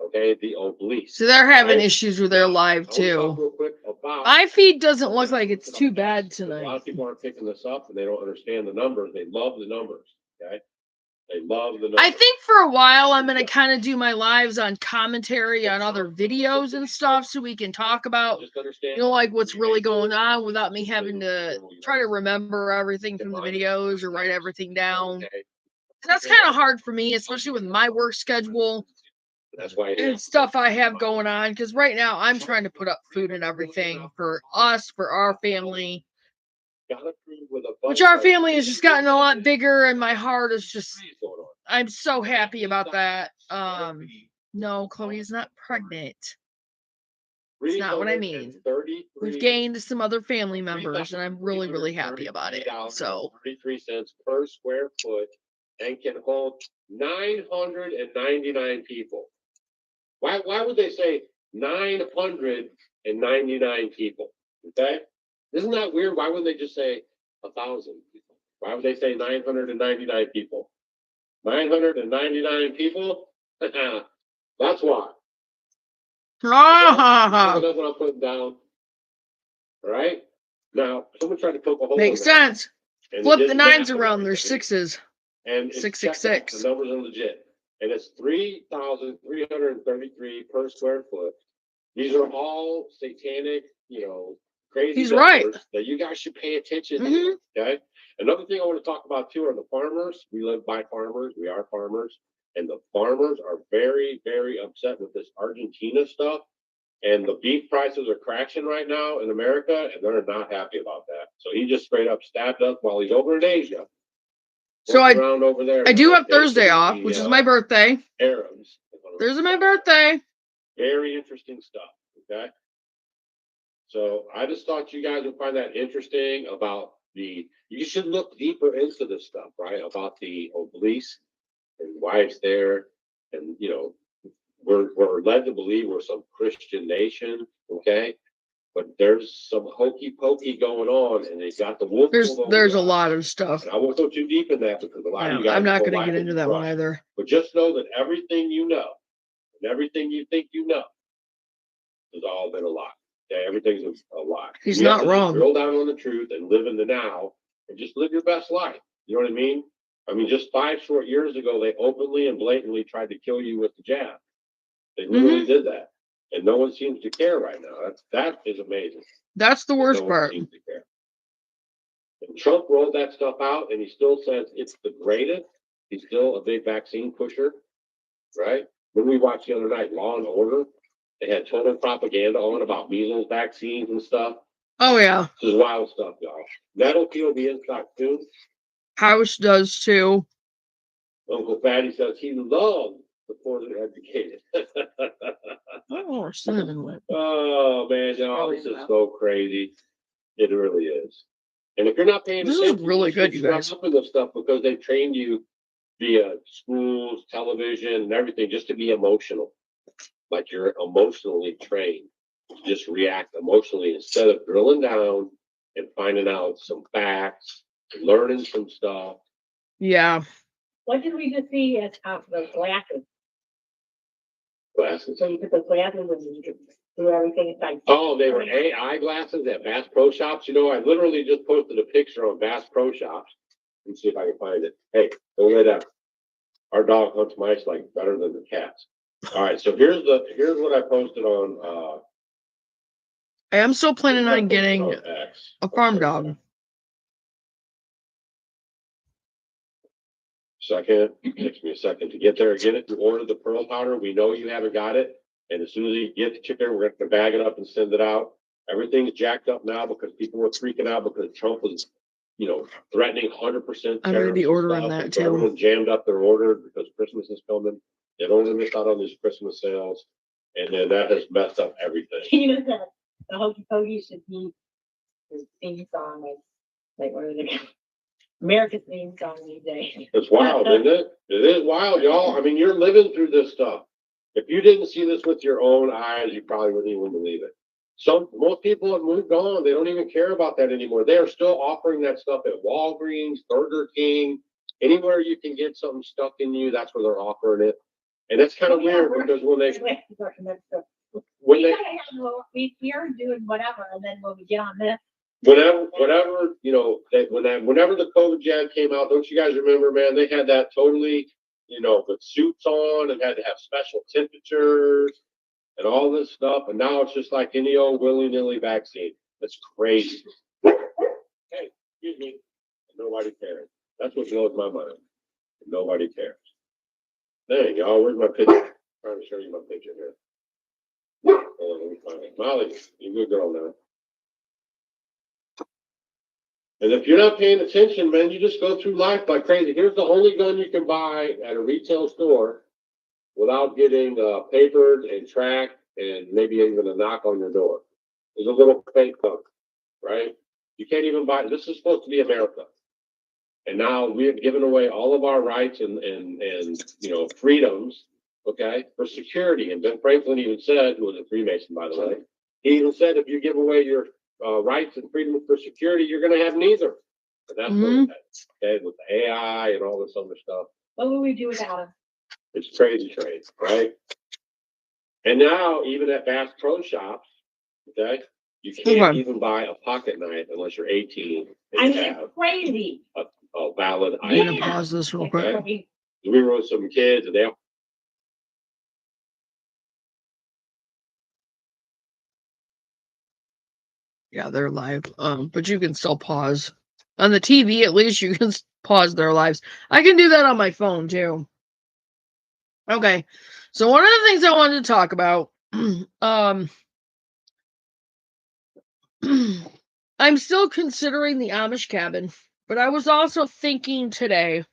Okay, the obelisk. So they're having right? issues with their live I wanna talk too. real quick about- My feed doesn't look like it's too bad A lot tonight. of people aren't picking this up and they don't understand the numbers. They love the numbers. Okay, they love the numbers. I think for a while I'm gonna kind of do my lives on commentary on other videos and stuff, so we can talk about, Just understand. like what's really going on without me having to try to remember everything from the videos or write everything down. Okay, That's kind of hard for me, especially with my work schedule that's why it and is. stuff I have going on. Because right now I'm trying to put up food and everything for us, for our family. Gotta prove with a Which our family has just gotten a lot bigger, and my heart is just, going on. I'm so happy about that. No, Chloe is not pregnant. It's not what I mean. We've gained some other family members, and I'm really, really happy about it. So 33 cents per square foot and can hold 999 people. Why would they say 999 people? Okay? Isn't that weird? Why wouldn't they just say 1,000 people? Why would they say 999 people? 999 people? That's why. ah, That's what I'm putting down. All right? Now, someone tried to poke a hole makes in that. sense. And Flip it the didn't nines happen around. right There's there. sixes. And it's 666. checked out. The numbers are legit. And it's 3,333 per square foot. These are all satanic, crazy He's numbers right. that you guys should pay attention Mhm. to. Okay. Another thing I want to talk about too are the farmers. We live by farmers. We are farmers. And the farmers are very, very upset with this Argentina stuff. And the beef prices are crashing right now in America, and they're not happy about that. So he just straight up stabbed us while he's over in Asia. So Working around over there. I do have negotiating Thursday with off, the, which is my birthday. Arabs. Thursday my birthday. Very interesting stuff. Okay. So I just thought you guys would find that interesting about you should look deeper into this stuff, right? About the obelisk and why it's there. And, we're led to believe we're some Christian nation. Okay. But there's some hokey pokey going on, and they got the wolf. There's a lot of stuff. And I won't go too deep in that because a lot of you guys. I'm not going to lack get of into that one trust. either. But just know that everything you know and everything you think you know has all been a lie. Okay, everything's a lie. He's You have not to just wrong. drill down on the truth and live in the now and just live your best life. You know what I mean? I mean, just 5 short years ago, they openly and blatantly tried to kill you with the jab. They literally did that, and no one seems to care right now. That is amazing. That's the worst No one part. seems to care. And Trump rolled that stuff out, and he still says it's the greatest. He's still a big vaccine pusher, right? When we watched the other night, Law and Order, they had total propaganda on about measles vaccines and stuff. Oh yeah. This is wild stuff, y'all. That'll be in stock soon. House does too. Uncle Fatty says he loves the poorly educated. Oh, cinnamon whip. Oh man, y'all, this is so crazy. It really is. And if you're not paying This is attention, really you good, get you guys. swept up in this stuff because they trained you via schools, television, and everything just to be emotional. like you're emotionally trained. Just react emotionally instead of drilling down and finding out some facts, learning some stuff. Yeah. What did we just see as those glasses? Glasses. So you put those glasses and you could do everything. It's like, Oh, they were AI glasses at Bass Pro Shops. You know, I literally just posted a picture on Bass Pro Shops. Let me see if I can find it. Hey, don't lay down. Our dog hunts mice like better than the cats. All right, so here's what I posted on I am still planning on getting X. a farm dog. Second, it takes me a second to get there. Get it. You order the pearl powder. We know you haven't got it. And as soon as you get the chicken, we're going to bag it up and send it out. Everything's jacked up now because people were freaking out because Trump was, threatening 100%. I'm going to be ordering that too. Everyone jammed up their order because Christmas is coming. They don't want to miss out on these Christmas sales. And then that has messed up everything. you know, the Hokey Pokey should be the theme song. Like what are they? America's theme song these days. It's wild, isn't it? It is wild, y'all. I mean, you're living through this stuff. If you didn't see this with your own eyes, you probably wouldn't even believe it. Most people have moved on. They don't even care about that anymore. They are still offering that stuff at Walgreens, Burger King, anywhere you can get something stuck in you. That's where they're offering it, and it's kind of weird because we are doing whatever, and then when we get on this. Whenever the COVID jab came out, don't you guys remember, man? They had that totally, with suits on and had to have special temperatures and all this stuff. And now it's just like any old willy-nilly vaccine. That's crazy. Hey, excuse me. Nobody cares. That's what blows my mind. Nobody cares. Dang, y'all, where's my picture? I'm trying to show you my picture here. Hold on, let me find it. Molly, you good girl now. And if you're not paying attention, man, you just go through life like crazy. Here's the only gun you can buy at a retail store without getting papered and tracked and maybe even a knock on your door. There's a little fake gun, right? You can't even buy it. This is supposed to be America. And now we have given away all of our rights and freedoms, okay, for security. And Ben Franklin even said, who was a Freemason, by the way, he even said if you give away your rights and freedom for security, you're going to have neither. And that's what okay, with the AI and all this other stuff. What would we do without him? It's crazy trade, right? And now, even at Bass Pro Shops, okay, you can't even buy a pocket knife unless you're 18. I mean, it's crazy. A valid I'm going to pause this real quick. Okay? We were with some kids and they Yeah, they're live. But you can still pause. On the TV, at least you can pause their lives. I can do that on my phone too. Okay. So one of the things I wanted to talk about, I'm still considering the Amish cabin, but I was also thinking today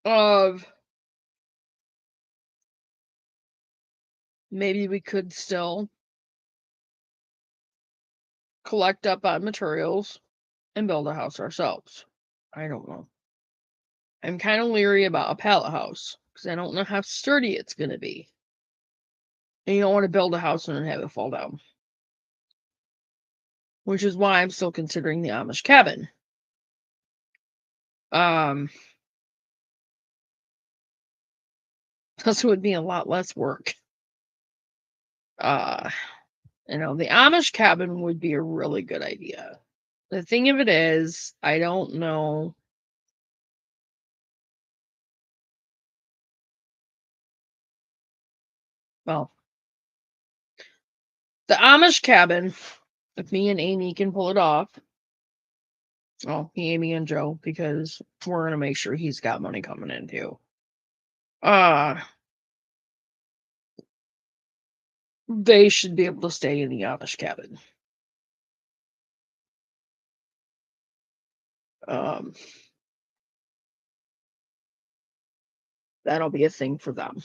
of maybe we could still collect up on materials and build a house ourselves. I don't know. I'm kind of leery about a pallet house because I don't know how sturdy it's going to be. And you don't want to build a house and then have it fall down. Which is why I'm still considering the Amish cabin. Plus it would be a lot less work. The Amish cabin would be a really good idea. The thing of it is, I don't know. Well, the Amish cabin, if me and Amy can pull it off. Well, Amy and Joe, because we're going to make sure he's got money coming in too. They should be able to stay in the Amish cabin. That'll be a thing for them.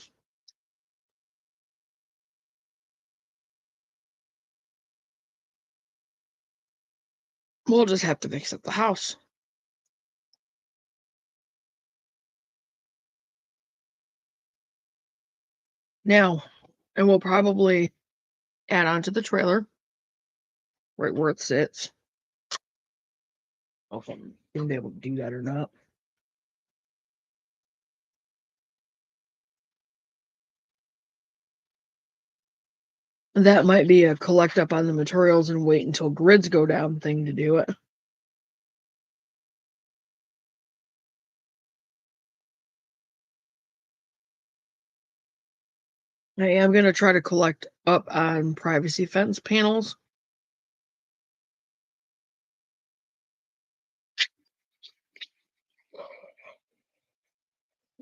We'll just have to fix up the house. Now, And we'll probably add on to the trailer right where it sits. I don't know if I'm gonna be able to do that or not. That might be a collect up on the materials and wait until grids go down thing to do it. I am going to try to collect up on privacy fence panels.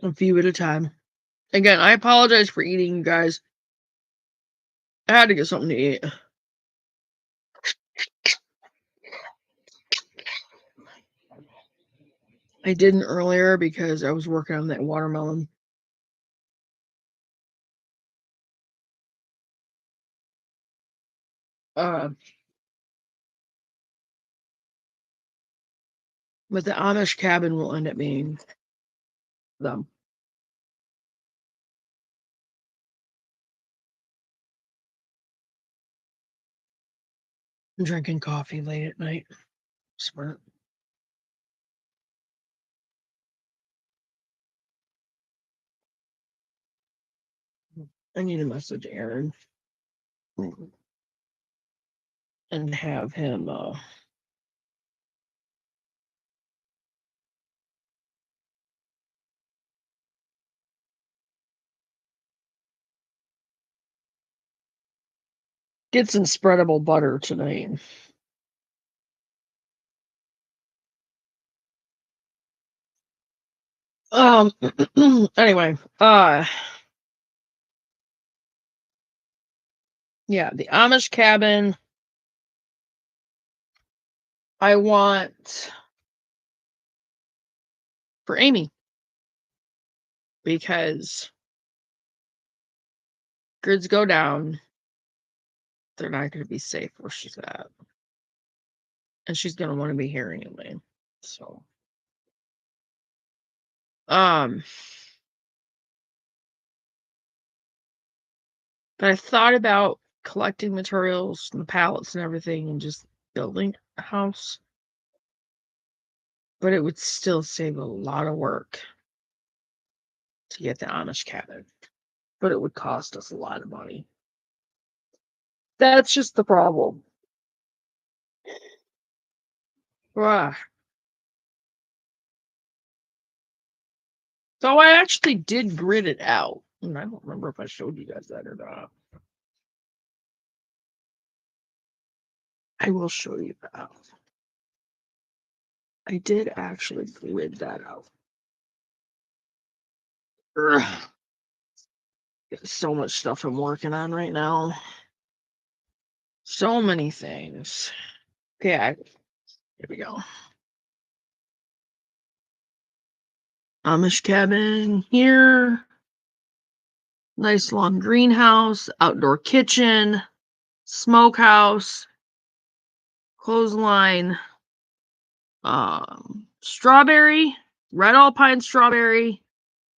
A few at a time. Again, I apologize for eating, you guys. I had to get something to eat. I didn't earlier because I was working on that watermelon. But the Amish cabin will end up being them. I'm drinking coffee late at night. Smart. I need to message Aaron and have him get some spreadable butter tonight. Anyway, yeah, the Amish cabin. I want for Amy because grids go down. They're not going to be safe where she's at. And she's going to want to be here anyway. So, but I thought about collecting materials and the pallets and everything and just building a house. But it would still save a lot of work to get the Amish cabin. But it would cost us a lot of money. That's just the problem. Ah. So I actually did grid it out. And I don't remember if I showed you guys that or not. I will show you that. I did actually grid that out. Ugh. Got so much stuff I'm working on right now. So many things. Okay, here we go. Amish cabin here. Nice long greenhouse, outdoor kitchen, smokehouse, clothesline, strawberry, red alpine strawberry,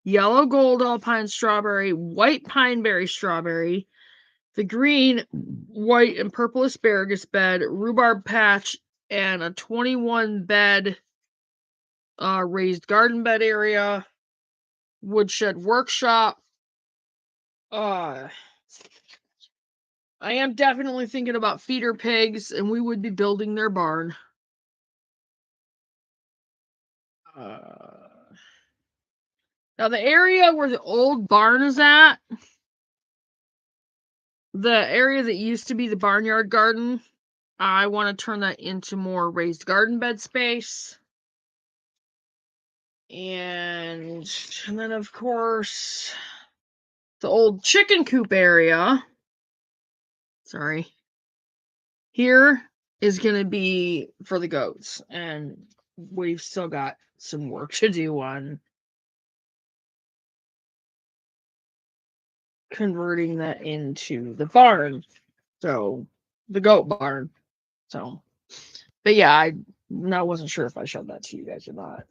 yellow gold alpine strawberry, white pineberry strawberry, the green, white, and purple asparagus bed, rhubarb patch, and a 21 bed raised garden bed area, woodshed workshop. I am definitely thinking about feeder pigs, and we would be building their barn. Now the area where the old barn is at, the area that used to be the barnyard garden, I want to turn that into more raised garden bed space. And then, of course, the old chicken coop area. Sorry. Here is going to be for the goats. And we've still got some work to do on converting that into the barn. So, the goat barn. So, but yeah, I wasn't sure if I showed that to you guys or not.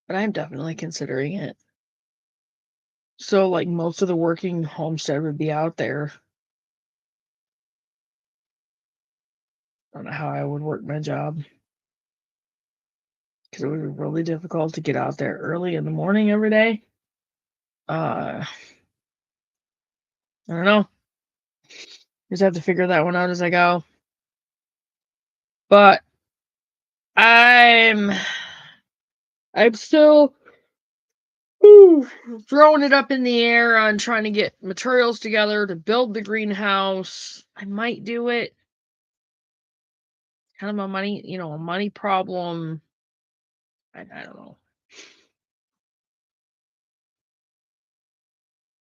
But I'm definitely considering it. So like most of the working homestead would be out there. I don't know how I would work my job. Because it would be really difficult to get out there early in the morning every day. I don't know. Just have to figure that one out as I go. But I'm still throwing it up in the air on trying to get materials together to build the greenhouse. I might do it. Kind of a money problem. I don't know.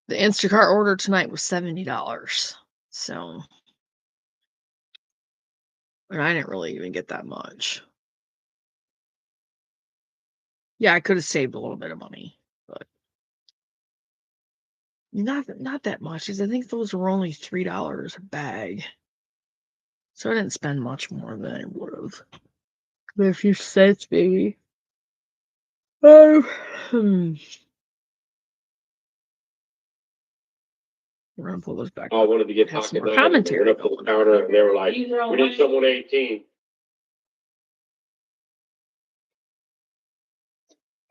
The Instacart order tonight was $70. So, and I didn't really even get that much. Yeah, I could have saved a little bit of money, but not that much, because I think those were only $3 a bag. So I didn't spend much more than I would have. But a few cents, maybe. We're gonna pull this back. I wanted to get Have some pocket more knives, and commentary went up to the counter, and they were like, These are all we need mine. someone 18.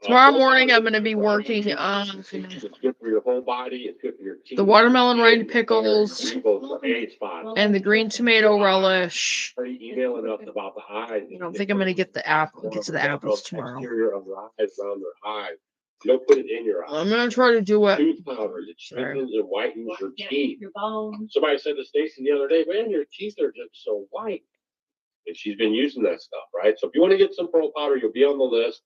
Tomorrow morning, I'm gonna be working on It's good for your whole body, it's good for your teeth. the watermelon rind pickles And and the green tomato relish. emailing us about the eyes. I don't think I'm gonna get to the apples tomorrow. Exterior of the eyes, around their eyes. You don't put it in your eyes. I'm gonna try to do it. Tooth powder, it strengthens and whitens your teeth. Your bones. Somebody said to Stacy the other day, man, your teeth are just so white. And she's been using that stuff, right? So if you want to get some pearl powder, you'll be on the list.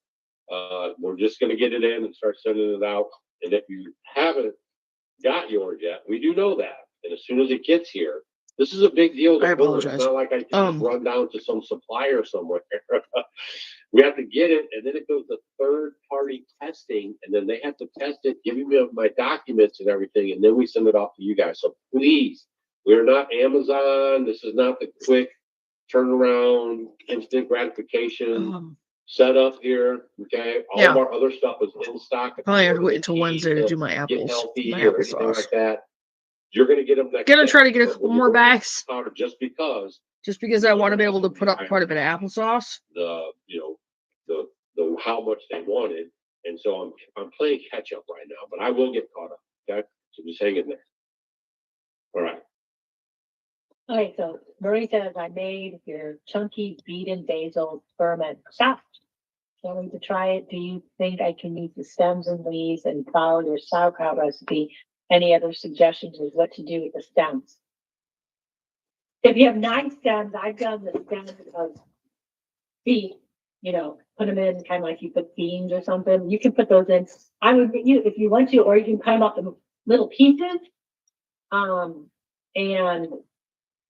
We're just going to get it in and start sending it out. And if you haven't got yours yet, we do know that. And as soon as it gets here, this is a big deal. I apologize. It's not like I can just run down to some supplier somewhere. We have to get it, and then it goes to third-party testing, and then they have to test it, give me my documents and everything, and then we send it off to you guys. So please, we're not Amazon. This is not the quick turnaround, instant gratification setup here. Okay, all of our other stuff is in stock. Probably have to wait until Wednesday to do my Get apples. healthy My or anything applesauce. like that. You're gonna get them next. Gonna day. try to get a But couple when you more order bags. powder, just because I want to be able to put up quite a bit of applesauce. the how much they wanted, and so I'm playing catch up right now, but I will get caught up. Okay, so just hang in there. All right. Okay, so Marie says I made your chunky beaten basil ferment chopped. Can't wait to try it. Do you think I can use the stems and leaves and follow your sauerkraut recipe? Any other suggestions of what to do with the stems? If you have 9 stems, I've done the stems of beef, put them in kind of like you put beans or something. You can put those in. I would, if you want to, or you can cut them up in little pieces. And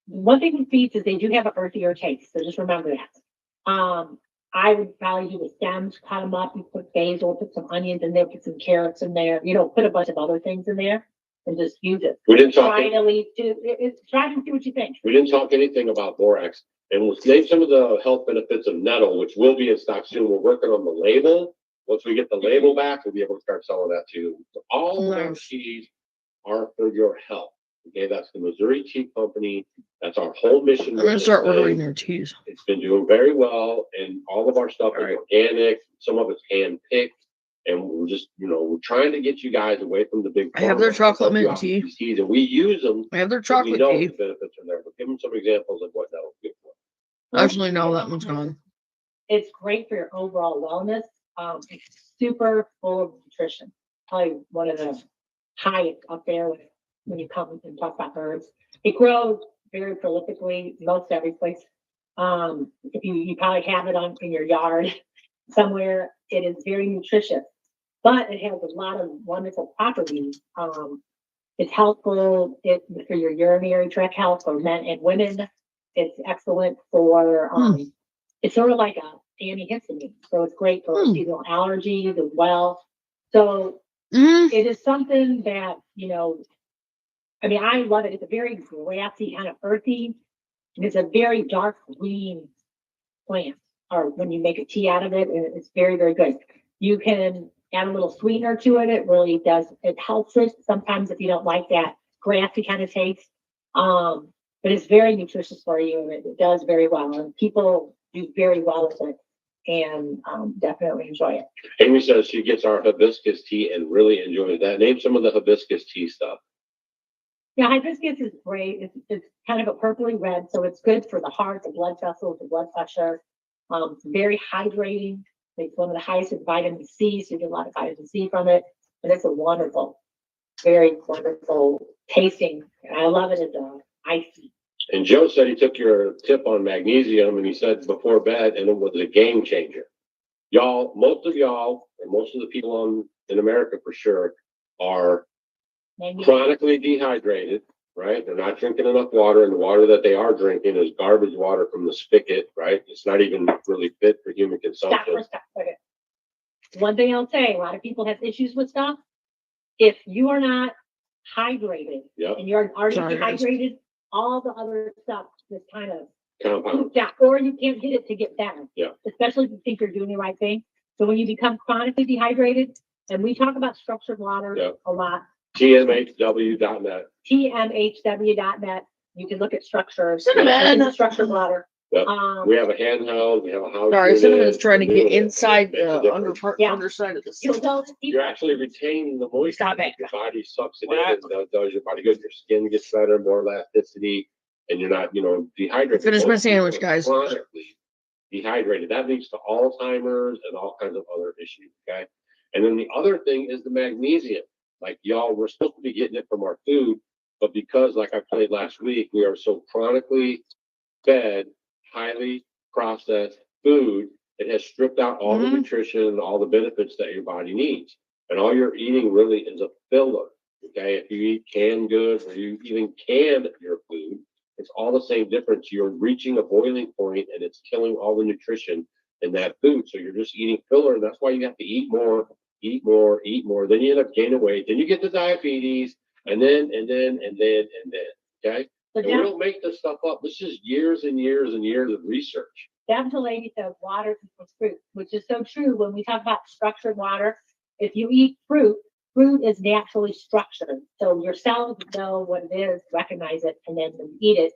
one thing with beets is they do have an earthier taste, so just remember that. I would probably do the stems, cut them up, you put basil, put some onions in there, put some carrots in there, put a bunch of other things in there and just use it. We didn't talk. Try to see what you think. We didn't talk anything about borax, and we'll name some of the health benefits of nettle, which will be in stock soon. We're working on the label. Once we get the label back, we'll be able to start selling that too. So all of our teas are for your health. Okay, that's the Missouri Tea Company. That's our whole mission. I'm gonna start ordering their teas. It's been doing very well, and all of our stuff is organic. Some of it's hand picked, and we're just, we're trying to get you guys away from the big. I have their chocolate mint tea. Teas, and we use them. I have their chocolate we know tea. the benefits are there, but give them some examples of what that'll good for. Actually, no, that one's gone. It's great for your overall wellness. It's super full of nutrition. Probably one of the highest up there when you come and talk about herbs. It grows very prolifically most every place. If you probably have it in your yard somewhere. It is very nutritious, but it has a lot of wonderful properties. It's helpful for your urinary tract health for men and women. It's excellent for it's sort of like a antihistamine, so it's great for seasonal allergies as well. So it is something that I love it. It's a very grassy, kind of earthy, and it's a very dark green plant. Or when you make a tea out of it, and it's very, very good. You can add a little sweetener to it. It really does. It helps it sometimes if you don't like that grassy kind of taste. But it's very nutritious for you, and it does very well. And people do very well with it, and definitely enjoy it. Amy says she gets our hibiscus tea and really enjoys that. Name some of the hibiscus tea stuff. Yeah, hibiscus is great. It's kind of a purpley red, so it's good for the heart, the blood vessels, the blood pressure. It's very hydrating. It's one of the highest in vitamin C, so you get a lot of vitamin C from it. And it's a wonderful, very wonderful tasting. And I love it as a icy. And Joe said he took your tip on magnesium and he said before bed, and it was a game changer. Y'all, most of the people in America for sure are chronically dehydrated, right? They're not drinking enough water, and the water that they are drinking is garbage water from the spigot, right? It's not even really fit for human consumption. Okay. One thing I'll say, a lot of people have issues with stuff. If you are not hydrated and you're already dehydrated, all the other stuff is kind of Compound. Yeah, or you can't get it to get better. Yeah. Especially if you think you're doing the right thing. So when you become chronically dehydrated, and we talk about structured water a lot. TMHW.net. TMHW.net. You can look at structures. Cinnamon. Structured water. Yep. We have a handheld. We have a house. Sorry, unit, Cinnamon's trying to a get unit. inside Makes a the difference. underside of the You're actually retaining the moisture. Stop it. Your body sucks it in and does your body good. Your skin gets better, more elasticity, and you're not, dehydrated. Finish my Most people sandwich, are guys. Chronically dehydrated. That leads to Alzheimer's and all kinds of other issues. Okay. And then the other thing is the magnesium. Like y'all, we're supposed to be getting it from our food, but because, like I played last week, we are so chronically fed, highly processed food, it has stripped out all the nutrition and all the benefits that your body needs. And all you're eating really is a filler. Okay. If you eat canned goods or you even can your food, it's all the same difference. You're reaching a boiling point and it's killing all the nutrition in that food. So you're just eating filler. And that's why you have to eat more, eat more, eat more. Then you end up gaining weight. Then you get the diabetes and then. Okay. So and we don't make this stuff up. This is years and years and years of research. Down to lady says water equals fruit, which is so true when we talk about structured water. If you eat fruit, fruit is naturally structured. So your cells know what it is, recognize it, and then when you eat it,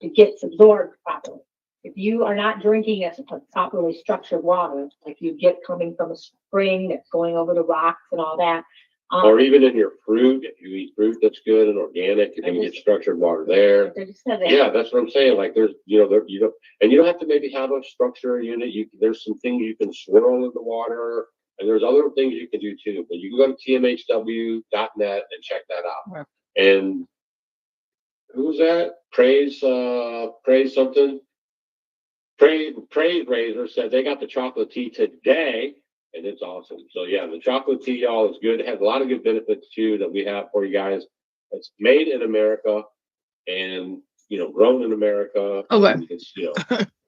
it gets absorbed properly. If you are not drinking a properly structured water, like you get coming from a spring that's going over the rocks and all that. Or even in your fruit, if you eat fruit that's good and organic, you're going to get structured water there. Yeah, that's what I'm saying. Like there's, and you don't have to maybe have a structure unit. There's some things you can swirl in the water, and there's other things you can do too. But you can go to tmhw.net and check that out. Right. And who was that? Praise something. Praise Razor said they got the chocolate tea today. And it's awesome. So yeah, the chocolate tea, y'all, is good. It has a lot of good benefits too that we have for you guys. It's made in America and grown in America. Okay. It's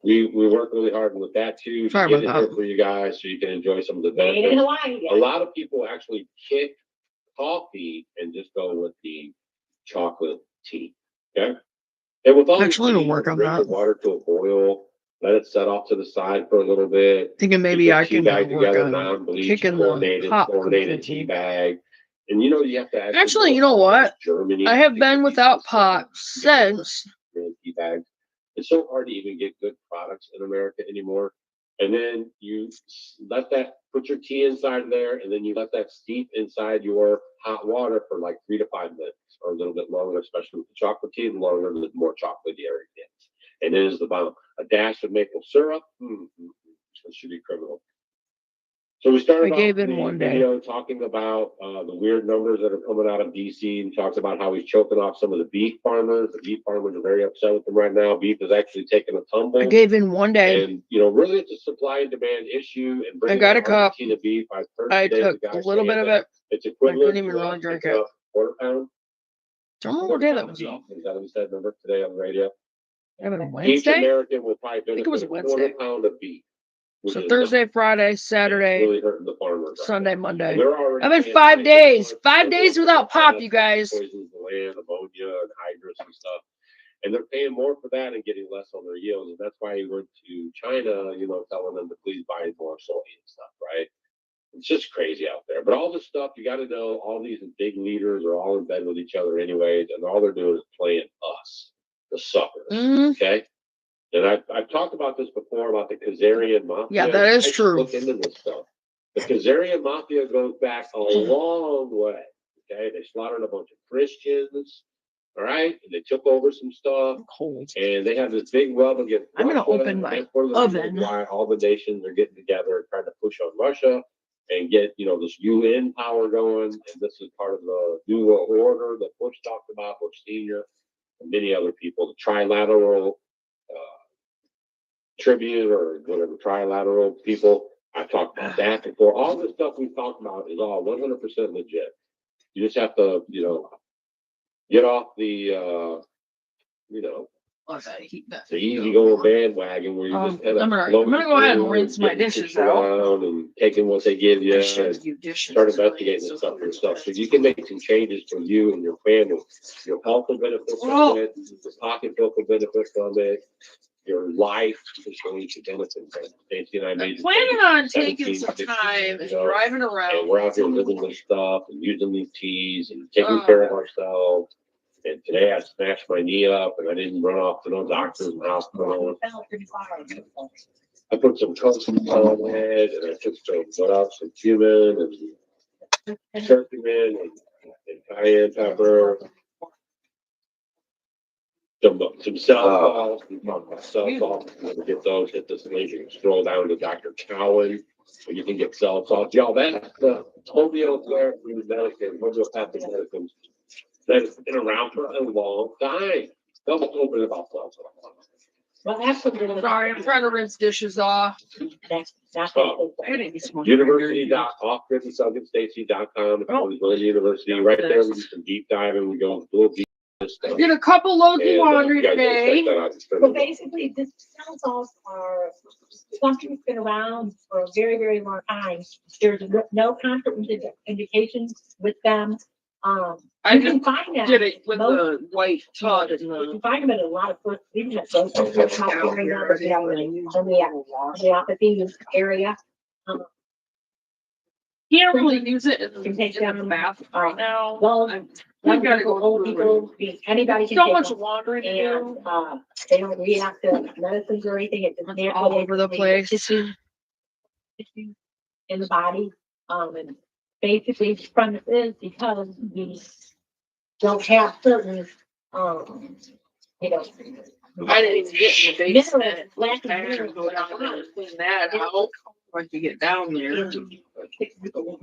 we work really hard with that too to get it here for you guys so you can enjoy some of the benefits. Made in Hawaii, yeah. A lot of people actually kick coffee and just go with the chocolate tea. Okay. And with all actually tea, work on bring that. the water to a boil. Let it set off to the side for a little bit. Thinking maybe I can bag work together, on non-bleach, kicking the pop chlorinated tea bag. And you have to actually, you know what? Germany. I have been without pop since. Tea bags. It's so hard to even get good products in America anymore. And then you put your tea inside there, and then you let that steep inside your hot water for like 3 to 5 minutes or a little bit longer, especially with the chocolate tea. The longer, the more chocolatey it gets. And it is the bomb. A dash of maple syrup. It should be criminal. So we started off the video talking about the weird numbers that are coming out of DC, and talks about how he's choking off some of the beef farmers. The beef farmers are very upset with him right now. Beef is actually taking a tumble. I gave in one day. And, really it's a supply and demand issue. And I got a cup. Beef. I took a little bit of it. It's equivalent. I couldn't even really drink it. Quarter pound. Don't know what day that was. Is that what he said? Remember today on the radio? Wednesday? Each American will probably benefit I think it was a Wednesday. quarter pound of beef. So Thursday, Friday, Saturday, really hurting the farmers, Sunday, Monday. I've been 5 days. 5 days without pop, you guys. Poisons the land, ammonia and hydrous and stuff. And they're paying more for that and getting less on their yields. And that's why he went to China, telling them to please buy more soy and stuff, right? It's just crazy out there. But all this stuff, you got to know, all these big leaders are all in bed with each other anyways, and all they're doing is playing us, the suckers. Mhm. Okay. And I've talked about this before about the Khazarian Mafia. Yeah, that is I should true. Look into this stuff. The Khazarian Mafia goes back a long way. Okay. They slaughtered a bunch of Christians. All right. And they took over some stuff. Cold. And they have this big rub against I'm gonna Russia, open and my that's one of the reasons oven. why all the nations are getting together and trying to push on Russia and get, this UN power going. And this is part of the New World Order that Bush talked about, Bush Senior, and many other people, the trilateral tribute or whatever, trilateral people. I've talked about that before. All this stuff we've talked about is all 100% legit. You just have to, get off the, the easygoing bandwagon where you just kind of I'm gonna go ahead and rinse my dishes out. around and taking what they give you I should and do dishes. start investigating this stuff for yourself. So you can make some changes for you and your family. Your health will benefit from it. Your pocketbook will benefit from it. Your life is going to benefit from it. Stacey and I made I'm planning on taking some time and driving and around. we're out here living this stuff and using these teas and taking care of ourselves. And today I smashed my knee up and I didn't run off to no doctors and hospital. I put some calcium on it and I took some cumin and curcumin and cayenne pepper. Some cell salts. I'm gonna get those, hit this link, you can scroll down to Dr. Cowan, so you can get cell salts. Y'all, that's the homeopathic medicine, homeopathic medicine that has been around for a long time. Don't open about cell salts. Well, absolutely. Sorry, I'm trying to rinse dishes off. University.offgridandSuggandStacy.com. It's Village University. Right there, we do some deep diving. We go a little deep. I did a couple loads of laundry today. So basically, this cell salts are something that's been around for a very, very long time. There's no contraindications with them. I You can find them. did it with the white Todd and You the. can find them in a lot of places, even at those homeopathy area. Can't really use it in the bathroom right now. Well, We've got to go old people, anybody can So take much them. laundry to And, do. they don't react to medicines or anything. It's just It's all over the place. Tissue in the body. And basically the premise is because we don't have certain, I didn't even get in the basement. lack of I had to minerals. go down there and clean that out once you get down there.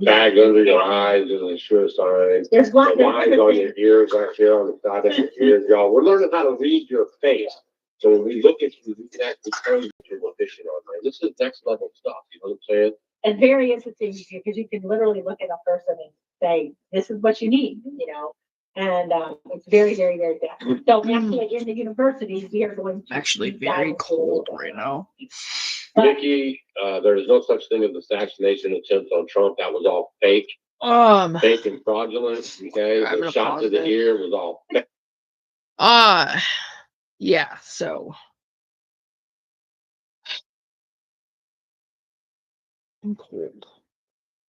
Bag under your eyes is a sure sign. There's The lines on your ears right here on the side of your ears, y'all. We're learning how to read your face. So when we look at you, we can actually tell you what you're deficient on, man. This is next level stuff, you know what I'm saying? It's very interesting because you can literally look at a person and say, this is what you need, and it's very, very, very good. So actually in the universities, we are going to. Actually very cold right now. Nikki, there's no such thing as assassination attempt on Trump. That was all fake. Fake and fraudulent. Okay. I'm The gonna shot to pause the it. ear was all fake. Yeah, so. I'm cold.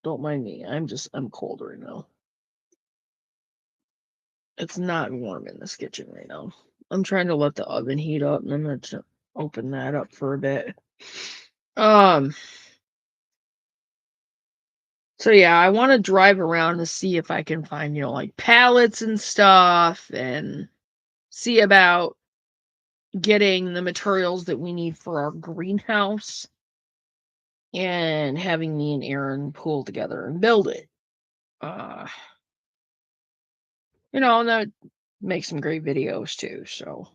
Don't mind me. I'm cold right now. It's not warm in this kitchen right now. I'm trying to let the oven heat up and I'm gonna open that up for a bit. So yeah, I want to drive around to see if I can find, like pallets and stuff and see about getting the materials that we need for our greenhouse and having me and Aaron pull together and build it. And that make some great videos too. So,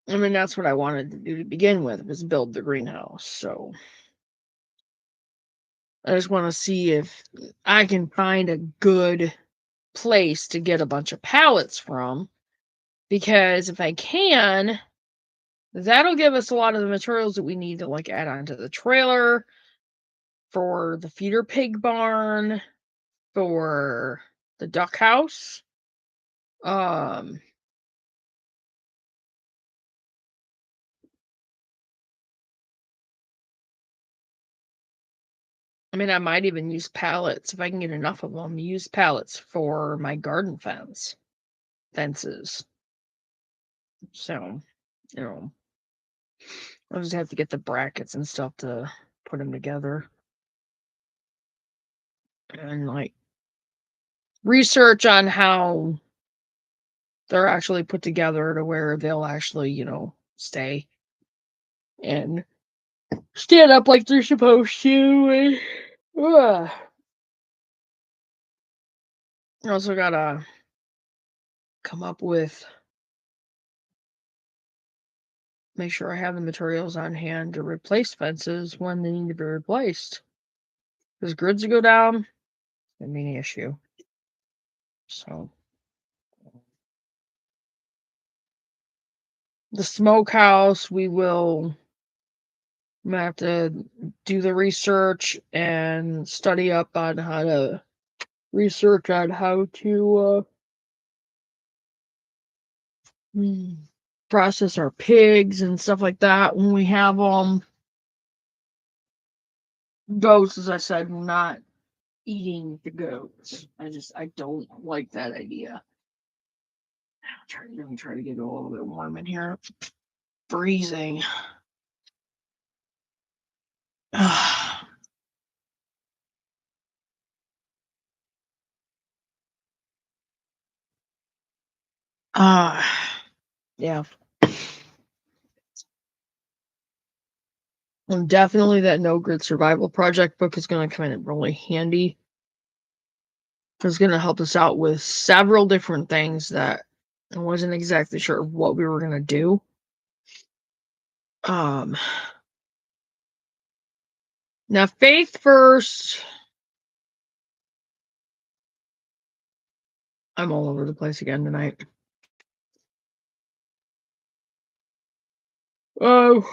I mean, that's what I wanted to do to begin with, was build the greenhouse. So, I just want to see if I can find a good place to get a bunch of pallets from, because if I can, that'll give us a lot of the materials that we need to like add onto the trailer for the feeder pig barn, for the duck house. I mean, I might even use pallets if I can get enough of them. Use pallets for my garden fences. So, you know, I'll just have to get the brackets and stuff to put them together. And like research on how they're actually put together to where they'll actually, you know, stay and stand up like they're supposed to. I also gotta come up with, make sure I have the materials on hand to replace fences when they need to be replaced. Because grids will go down, it'd be an issue. So the smokehouse, we will have to do the research and study up on how to research on how to process our pigs and stuff like that when we have goats. As I said, we're not eating the goats. I don't like that idea. Let me try to get a little bit warm in here. Freezing. Yeah. And definitely that No Grid Survival Project book is going to come in really handy. It's going to help us out with several different things that I wasn't exactly sure what we were going to do. Now, faith first. I'm all over the place again tonight. Oh,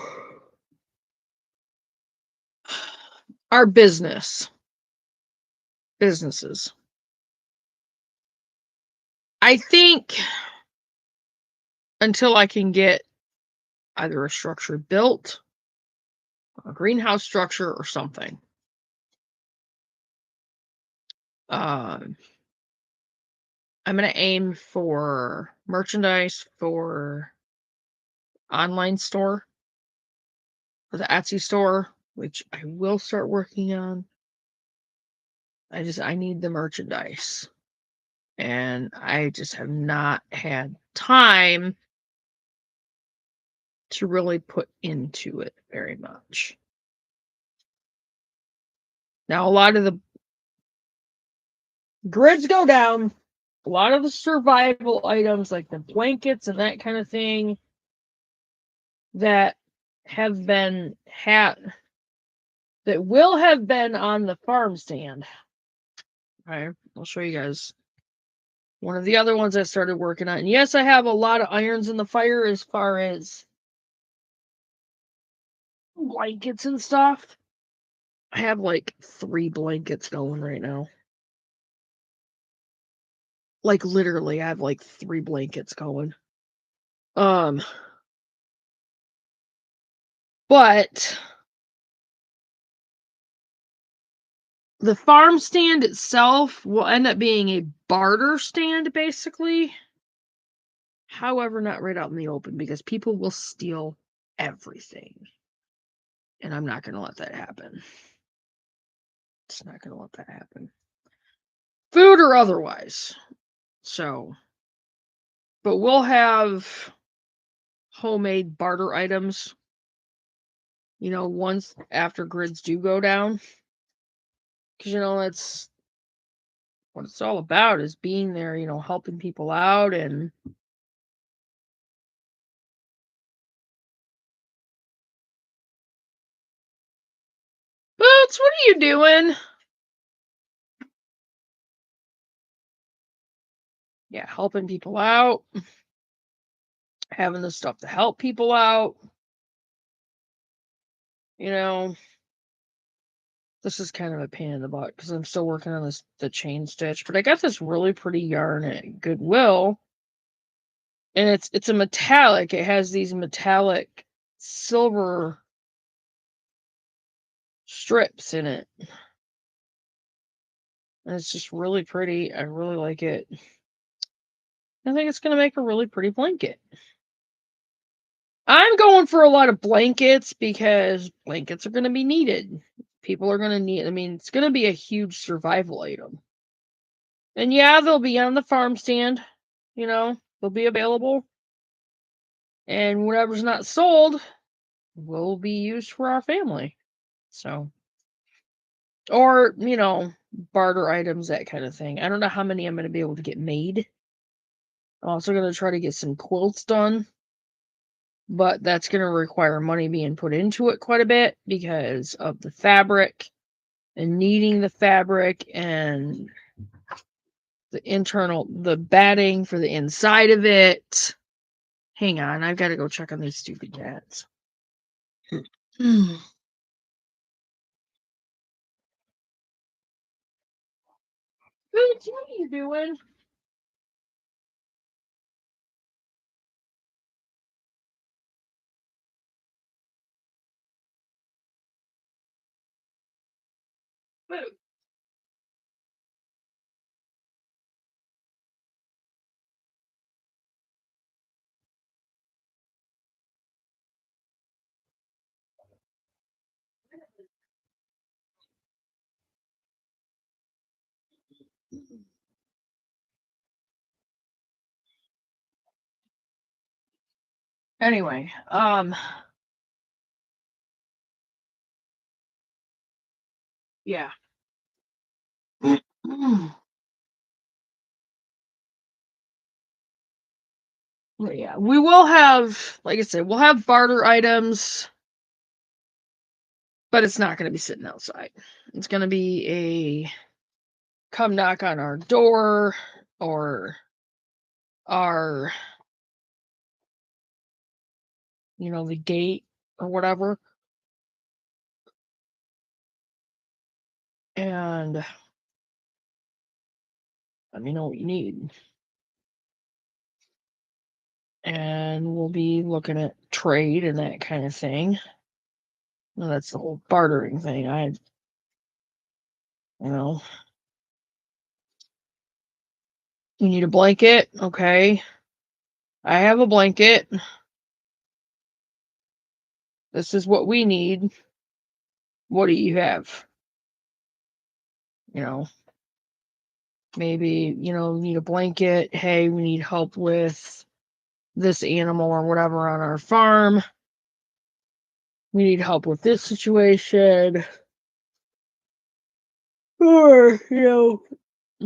our businesses. I think until I can get either a structure built, a greenhouse structure, or something. I'm going to aim for merchandise for online store, for the Etsy store, which I will start working on. I need the merchandise. And I just have not had time to really put into it very much. Now, a lot of the grids go down. A lot of the survival items, like the blankets and that kind of thing, that have been that will have been on the farm stand. Okay, I'll show you guys one of the other ones I started working on. And yes, I have a lot of irons in the fire as far as blankets and stuff. I have like 3 blankets going right now. Like literally, I have like 3 blankets going. But the farm stand itself will end up being a barter stand, basically. However, not right out in the open because people will steal everything. And I'm not going to let that happen. It's not going to let that happen. Food or otherwise. So, but we'll have homemade barter items, you know, once after grids do go down. Because, you know, that's what it's all about, is being there, you know, helping people out. And Boots, what are you doing? Yeah, helping people out, having the stuff to help people out. You know, this is kind of a pain in the butt because I'm still working on the chain stitch, but I got this really pretty yarn at Goodwill, and it's a metallic. It has these metallic silver strips in it. And it's just really pretty. I really like it. I think it's going to make a really pretty blanket. I'm going for a lot of blankets because blankets are going to be needed. People are going to need, I mean, it's going to be a huge survival item. And yeah, they'll be on the farm stand, they'll be available. And whatever's not sold will be used for our family. So, or, barter items, that kind of thing. I don't know how many I'm going to be able to get made. I'm also going to try to get some quilts done. But that's going to require money being put into it quite a bit because of the fabric and kneading the fabric and the batting for the inside of it. Hang on, I've got to go check on these stupid cats. What are you doing? Boo. Anyway, yeah. But yeah, we will have, like I said, we'll have barter items, but it's not going to be sitting outside. It's going to be a come knock on our door or our, the gate or whatever. And let me know what you need. And we'll be looking at trade and that kind of thing. And that's the whole bartering thing. You need a blanket? Okay. I have a blanket. This is what we need. What do you have? Maybe, need a blanket. Hey, we need help with this animal or whatever on our farm. We need help with this situation. Or,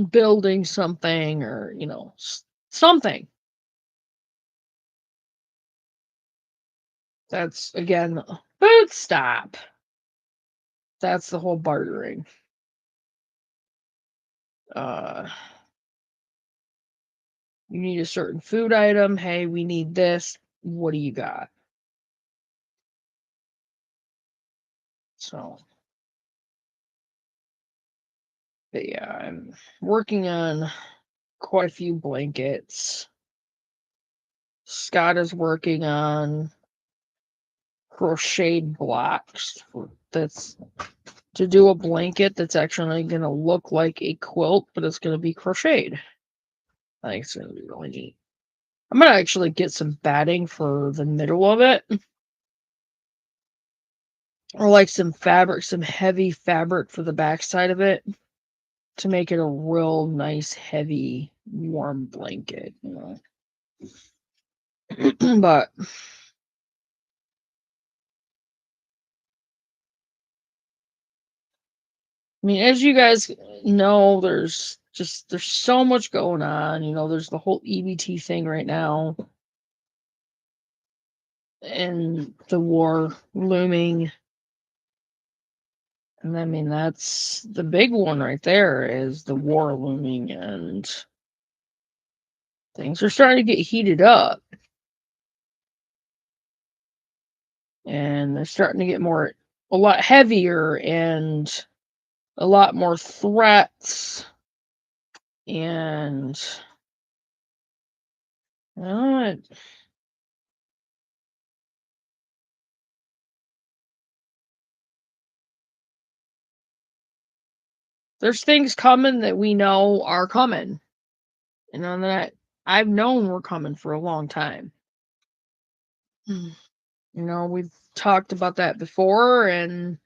building something or, something. That's, again, but stop. That's the whole bartering. You need a certain food item. Hey, we need this. What do you got? So, but yeah, I'm working on quite a few blankets. Scott is working on crocheted blocks that's to do a blanket that's actually going to look like a quilt, but it's going to be crocheted. I think it's going to be really neat. I'm going to actually get some batting for the middle of it. Or like some fabric, some heavy fabric for the backside of it to make it a real nice, heavy, warm blanket. But I mean, as you guys know, there's so much going on. There's the whole EBT thing right now. And the war looming. And I mean, that's the big one right there is the war looming, and things are starting to get heated up. And they're starting to get a lot heavier and a lot more threats. And there's things coming that we know are coming. And on that, I've known we're coming for a long time. You know, we've talked about that before, and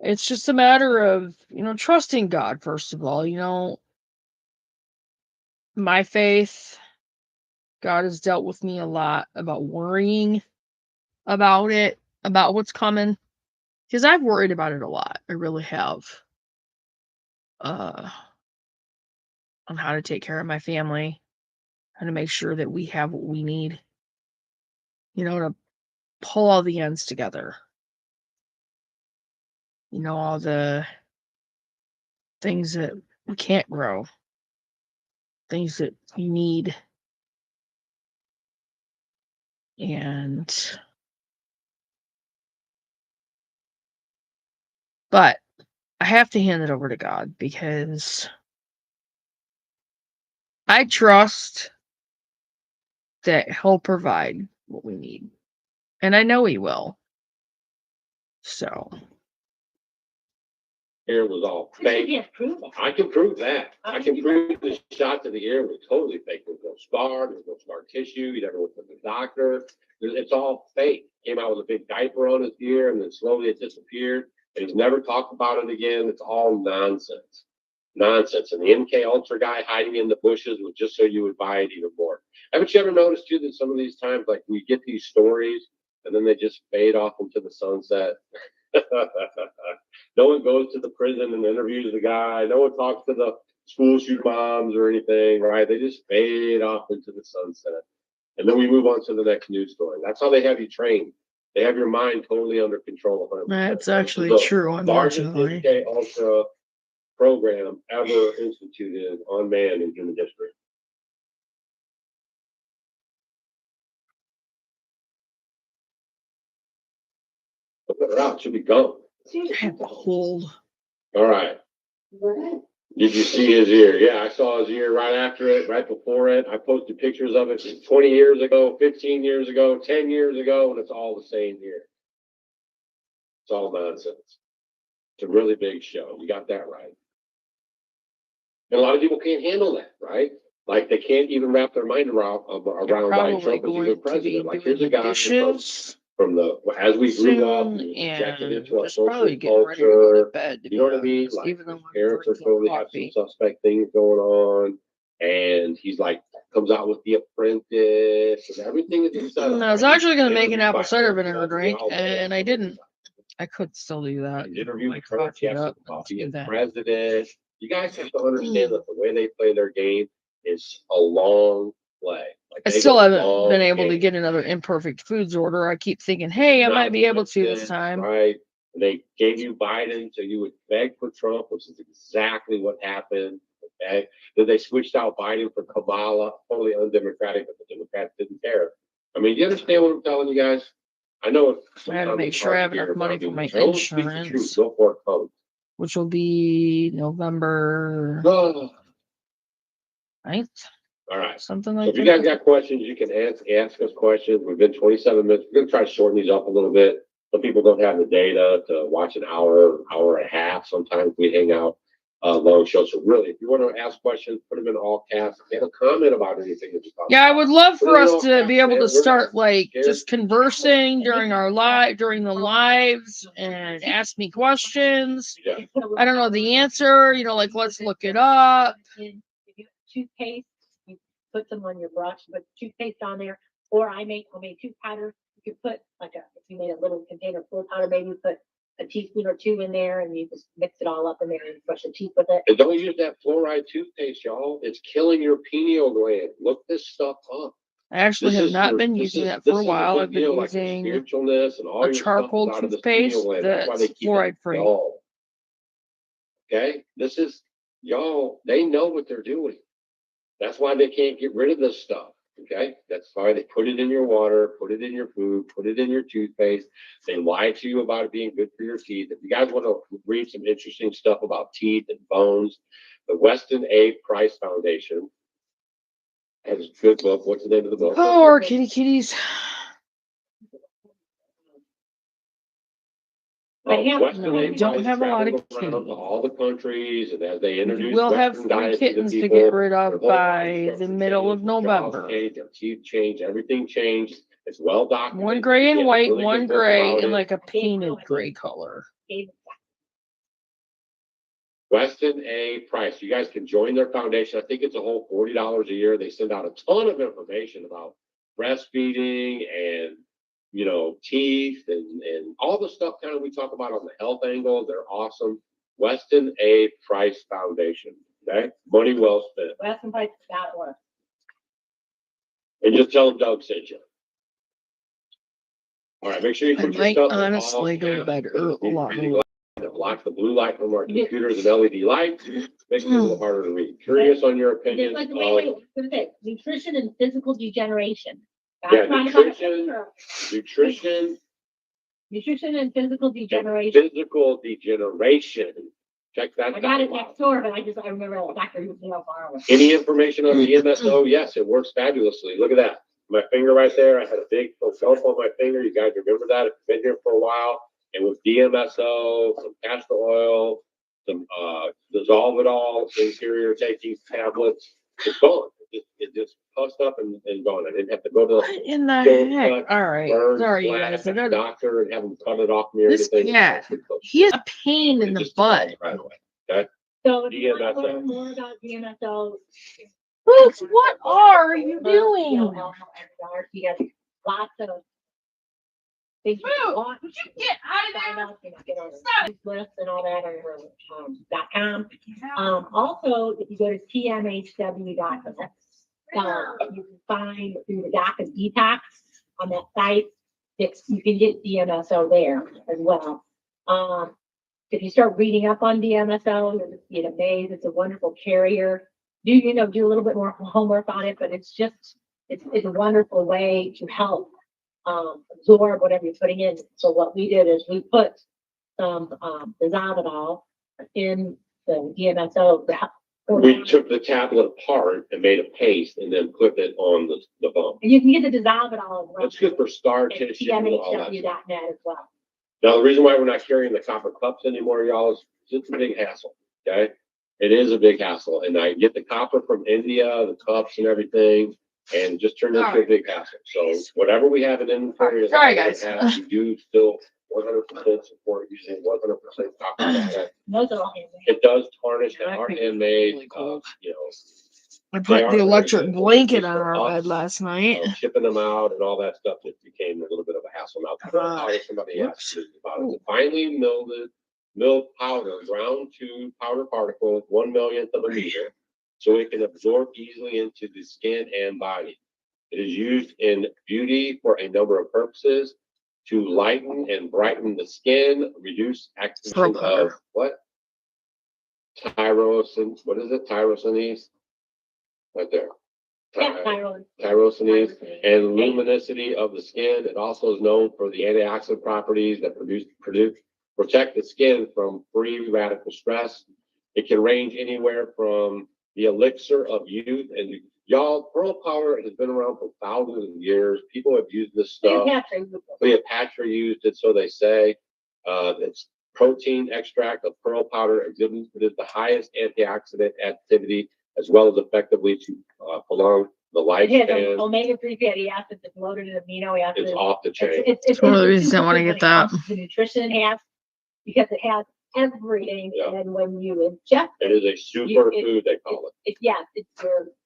it's just a matter of, trusting God, first of all. My faith, God has dealt with me a lot about worrying about it, about what's coming, because I've worried about it a lot. I really have. On how to take care of my family, how to make sure that we have what we need, to pull all the ends together. All the things that we can't grow, things that we need. But I have to hand it over to God, because I trust that He'll provide what we need. And I know He will. So. Ear was all You fake. can't prove it. I can prove that. I can prove the shot to the ear was totally fake. There's no scar, there's no scar tissue. You never went to the doctor. It's all fake. Came out with a big diaper on his ear, and then slowly it disappeared. And he's never talked about it again. It's all nonsense. Nonsense. And the MK Ultra guy hiding in the bushes was just so you would buy it even more. Haven't you ever noticed too that some of these times, like, we get these stories and then they just fade off into the sunset? No one goes to the prison and interviews the guy. No one talks to the school shoot moms or anything, right? They just fade off into the sunset. And then we move on to the next news story. That's how they have you trained. They have your mind totally under control. 100%. That's actually true, unfortunately. Largest MK Ultra program ever instituted on man in human history. Look at her out. She'll be gone. I have a cold. All right. Did you see his ear? Yeah, I saw his ear right after it, right before it. I posted pictures of it 20 years ago, 15 years ago, 10 years ago, and it's all the same ear. It's all nonsense. It's a really big show. You got that right. And a lot of people can't handle that, right? Like, they can't even wrap their mind around why Trump is even president. Like, here's a guy from the, as we grew up, injected into our social culture. You know what I mean? Like, his parents are totally have some suspect things going on, and he's like comes out with The Apprentice and everything is set up. I was actually going to make an apple cider vinegar drink, and I didn't. I could still do that. Interview coffee up, coffee and president. You guys have to understand that the way they play their game is a long play. Like, I still haven't been able to get another Imperfect Foods order. I keep thinking, hey, I might be able to this time. Right. They gave you Biden so you would beg for Trump, which is exactly what happened. Okay. Then they switched out Biden for Kamala, totally undemocratic, but the Democrats didn't care. I mean, do you understand what I'm telling you guys? I know I had to make sure I have enough money for my insurance, which will be November 9th. All right. Something like that. If you guys got questions, you can ask us questions. We've been 27 minutes. We're going to try to shorten these up a little bit. Some people don't have the data to watch an hour and a half. Sometimes we hang out long shows. So really, if you want to ask questions, put them in all caps. If you have a comment about anything that you talk about. I would love for us to be able to start just conversing during the lives and ask me questions. Yeah. I don't know the answer, let's look it up. If you have toothpaste, you put some on your brush, put toothpaste on there, or I'll make tooth powder. You could put if you made a little container full of powder, maybe put a teaspoon or two in there, and you just mix it all up in there and brush your teeth with it. And don't use that fluoride toothpaste, y'all. It's killing your pineal gland. Look this stuff up. I actually have not been using that for a while. I've been using a charcoal toothpaste that's fluoride free. Okay, this is y'all. They know what they're doing. That's why they can't get rid of this stuff. Okay, that's why they put it in your water, put it in your food, put it in your toothpaste. They lie to you about it being good for your teeth. If you guys want to read some interesting stuff about teeth and bones, the Weston A. Price Foundation has a good book. What's the name of the book? Oh, our kitties. have- Western No, I Aid don't Price have a lot of traveled around to kittens. all the countries, and as they We introduce will have Western 3 diets to the kittens to people, get rid their of whole by body the structure middle of changed, their jobs November. changed, their teeth changed, everything changed. It's well documented. 1 gray and You get a white, really 1 good book gray, about and it. like a painted gray color. Weston A. Price. You guys can join their foundation. I think it's a whole $40 a year. They send out a ton of information about breastfeeding and, you know, teeth and all the stuff kind of we talk about on the health angle. They're awesome. Weston A. Price Foundation. Okay. Money well spent. WestonPrice.org. And just tell them Doug sent you. All right. Make sure you I put your might stuff in honestly all go to caps. bed early, a lot Reading more. that blocks the blue light from our computers and LED lights. Makes it a little harder to read. Curious on your opinion. Just like, wait, I was gonna say, nutrition and physical degeneration. Yeah, That's what I'm nutrition. talking Nutrition Nutrition and physical and degeneration. physical degeneration. Check that I got it out. next door, but I remember the doctor who was far away. Any information on DMSO? Yes, it works fabulously. Look at that. My finger right there. I had a big gulp on my finger. You guys remember that? It's been here for a while. And with DMSO, some castor oil, some dissolve it all, interior taking tablets, it's gone. It just puffed up and gone. I didn't have to go to What in the Don't heck? cut, All right. burn, Sorry, you slash, guys. I got doctor and have them cut it off me or this anything. cat. He has a pain in It the just butt. dissolves right away. Okay. So if you want to DMSO. learn more about DMSO. Luke, what are you doing? You got lots of things you can Luke, watch. would you get Sign out of up, get on lists and all that on her .com. Also, if you go to tmhw.com, you can find through the Doc of Detox on that site. You can get DMSO there as well. If you start reading up on DMSO, you'll just get amazed. It's a wonderful carrier. Do a little bit more homework on it, but it's a wonderful way to help absorb whatever you're putting in. So what we did is we put some dissolved in the DMSO. We took the tablet apart and made a paste and then put it on the bump. And you can get the dissolved as well. That's good for scar At tissue and all that stuff. tmhw.net as well. Now, the reason why we're not carrying the copper cups anymore, y'all, is it's a big hassle, okay? It is a big hassle, and I get the copper from India, the cups and everything, and it just turned into a big hassle. So whatever we have in inventory is Sorry, all we guys. have. We do still 100% support using 100% copper product. Those are all handmade. It does tarnish and That are thing is handmade, really cold. you know, I They put are the very electric good. blanket Just on for our us, bed last night. shipping them out and all that stuff, it became a little bit of a hassle. Now, powder, somebody asked me about it. The finely milled powder, ground to powder particles, 1/1,000th of a meter, so it can absorb easily into the skin and body. It is used in beauty for a number of purposes: to lighten and brighten the skin, reduce activation powder. of what? Tyrosin, what is it? Tyrosinase? Right there. Yeah, thyroid. Tyrosinase and luminosity of the skin. It also is known for the antioxidant properties that protect the skin from free radical stress. It can range anywhere from the elixir of youth, and y'all, pearl powder has been around for thousands of years. People have used this stuff. Cleopatra used it, so they say. It's protein extract of pearl powder exhibits the highest antioxidant activity, as well as effectively to prolong the It has lifespan. omega-3 fatty acids, it's loaded in amino acids. It's off the chain. It's one of the reasons I super wanna good get when it that. comes to The nutrition it has, because it has everything, Yeah. and then when you ingest It is a superfood, they call it.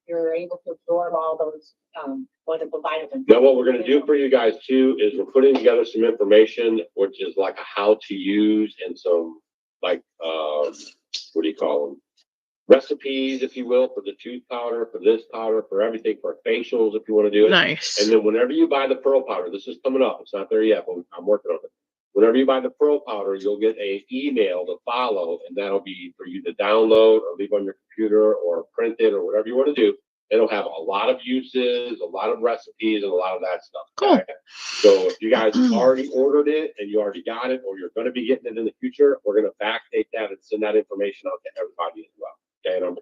you're able to absorb all those wonderful vitamins. Now, what we're gonna do for you guys too is we're putting together some information, which is like a how to use and some like, what do you call them? Recipes, if you will, for the tooth powder, for this powder, for everything, for facials, if you want to do it. Nice. And then whenever you buy the pearl powder, this is coming up. It's not there yet, but I'm working on it. Whenever you buy the pearl powder, you'll get an email to follow, and that'll be for you to download or leave on your computer or print it or whatever you want to do. It'll have a lot of uses, a lot of recipes, and a lot of that stuff. Cool. Okay? So if you guys already ordered it and you already got it, or you're going to be getting it in the future, we're going to backdate that and send that information out to everybody as well. Okay, and I'm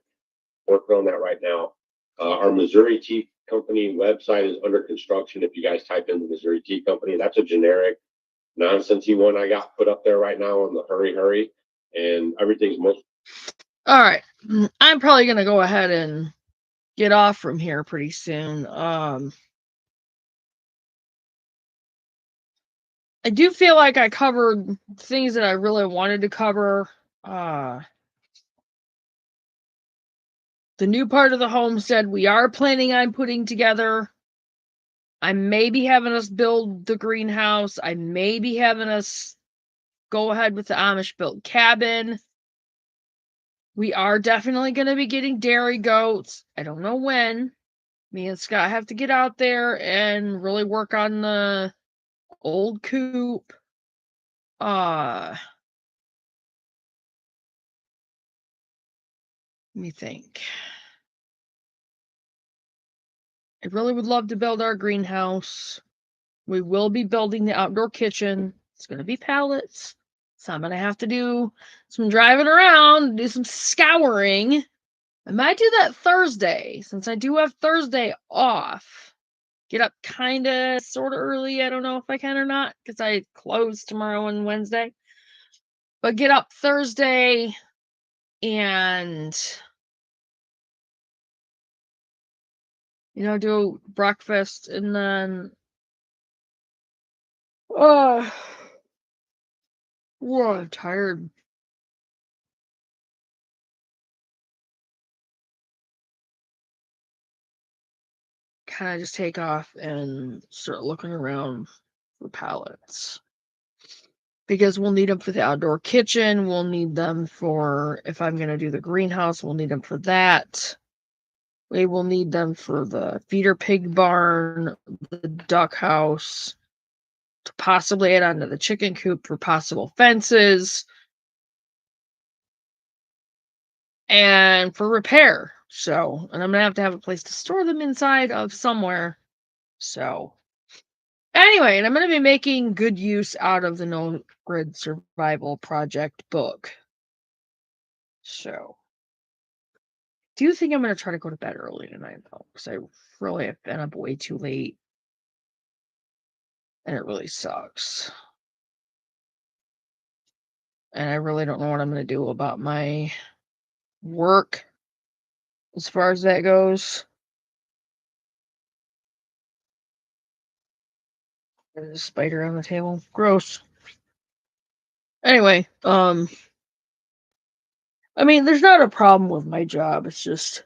working on that right now. Our Missouri Tea Company website is under construction. If you guys type in the Missouri Tea Company, that's a generic nonsensey one I got put up there right now on the hurry, and everything's most. All right. I'm probably going to go ahead and get off from here pretty soon. I do feel like I covered things that I really wanted to cover. The new part of the homestead we are planning on putting together. I may be having us build the greenhouse. I may be having us go ahead with the Amish built cabin. We are definitely going to be getting dairy goats. I don't know when. Me and Scott have to get out there and really work on the old coop. Let me think. I really would love to build our greenhouse. We will be building the outdoor kitchen. It's going to be pallets. So I'm going to have to do some driving around, do some scouring. I might do that Thursday, since I do have Thursday off. Get up kind of sort of early. I don't know if I can or not, because I close tomorrow and Wednesday. But get up Thursday and, do breakfast and then I'm tired. Kind of just take off and start looking around for pallets. Because we'll need them for the outdoor kitchen. We'll need them for, if I'm going to do the greenhouse, we'll need them for that. We will need them for the feeder pig barn, the duck house, to possibly add onto the chicken coop for possible fences, and for repair. So, and I'm going to have a place to store them inside of somewhere. So, anyway, and I'm going to be making good use out of the No Grid Survival Project book. So, do you think I'm going to try to go to bed early tonight, though? Because I really have been up way too late. And it really sucks. And I really don't know what I'm going to do about my work as far as that goes. There's a spider on the table. Gross. Anyway, I mean, there's not a problem with my job. It's just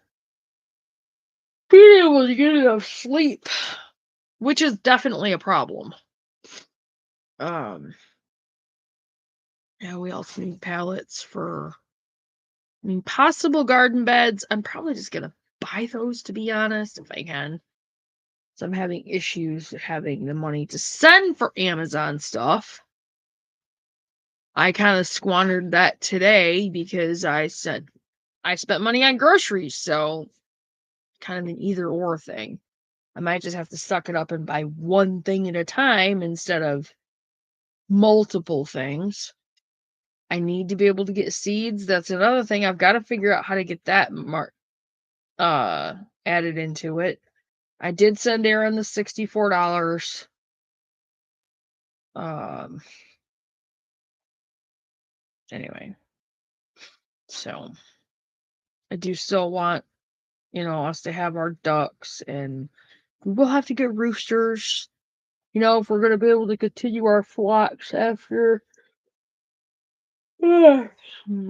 being able to get enough sleep, which is definitely a problem. Yeah, we also need pallets for, possible garden beds. I'm probably just gonna buy those, to be honest, if I can. So I'm having issues having the money to send for Amazon stuff. I kind of squandered that today because I said I spent money on groceries, so kind of an either or thing. I might just have to suck it up and buy one thing at a time instead of multiple things. I need to be able to get seeds. That's another thing. I've got to figure out how to get that added into it. I did send Aaron the $64. Anyway. So I do still want, us to have our ducks, and we'll have to get roosters, if we're going to be able to continue our flocks after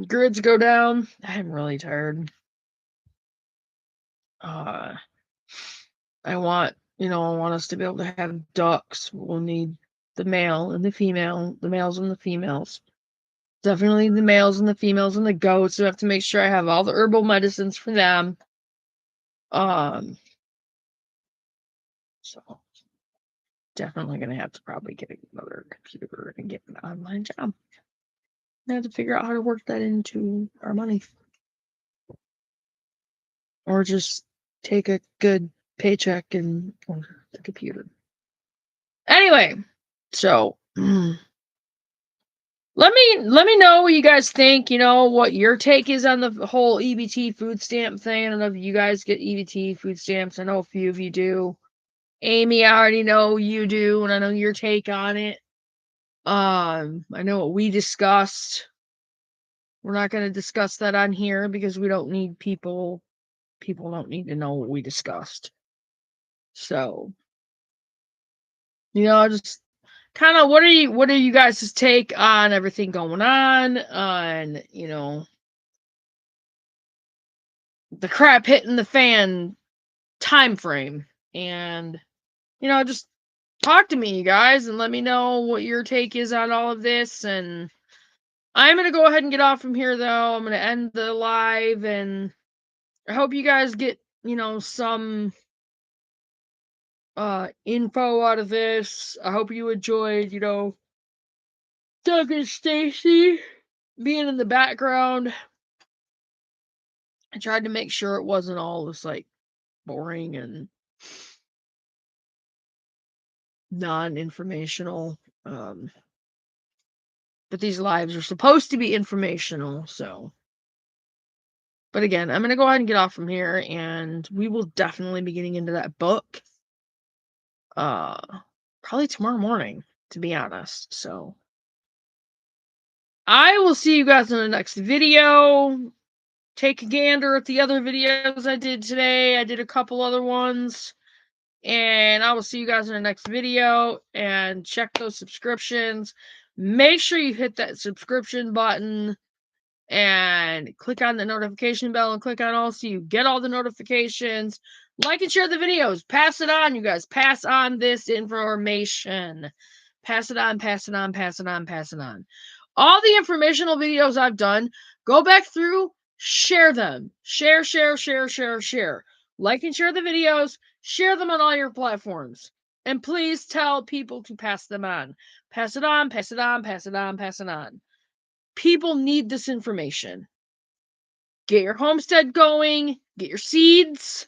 grids go down. I'm really tired. I want us to be able to have ducks. We'll need the male and the female, the males and the females. Definitely the males and the females and the goats. I have to make sure I have all the herbal medicines for them. So definitely gonna have to probably get another computer and get an online job. I have to figure out how to work that into our money. Or just take a good paycheck and order the computer. Anyway, so let me know what you guys think, what your take is on the whole EBT food stamp thing. I don't know if you guys get EBT food stamps. I know a few of you do. Amy, I already know you do, and I know your take on it. I know what we discussed. We're not going to discuss that on here because we don't need people don't need to know what we discussed. So, just kind of what are you guys' take on everything going on the crap hitting the fan time frame? And just talk to me, you guys, and let me know what your take is on all of this. And I'm going to go ahead and get off from here, though. I'm going to end the live, and I hope you guys get, some info out of this. I hope you enjoyed, Doug and Stacy being in the background. I tried to make sure it wasn't all just like boring and non-informational. But these lives are supposed to be informational, so. But again, I'm going to go ahead and get off from here, and we will definitely be getting into that book. Probably tomorrow morning, to be honest. So I will see you guys in the next video. Take a gander at the other videos I did today. I did a couple other ones. And I will see you guys in the next video. And check those subscriptions. Make sure you hit that subscription button. And click on the notification bell and click on all so you get all the notifications. Like and share the videos. Pass it on, you guys. Pass on this information. Pass it on, pass it on, pass it on, pass it on. All the informational videos I've done, go back through, share them. Share, share, share, share, share. Like and share the videos. Share them on all your platforms. And please tell people to pass them on. Pass it on, pass it on, pass it on, pass it on. People need this information. Get your homestead going. Get your seeds.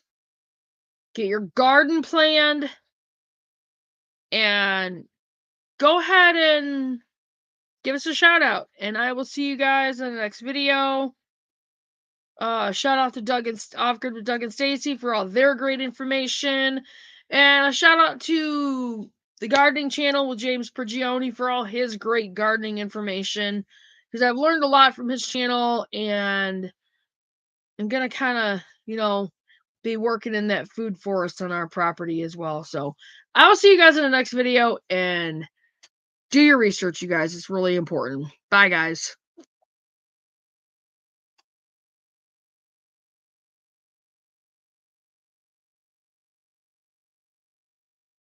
Get your garden planned. And go ahead and give us a shout out. And I will see you guys in the next video. Shout out to Doug and Stacy for all their great information. And a shout out to the gardening channel with James Prigioni for all his great gardening information. Because I've learned a lot from his channel, and I'm going to kind of, be working in that food forest on our property as well. So I will see you guys in the next video, and do your research, you guys. It's really important. Bye, guys.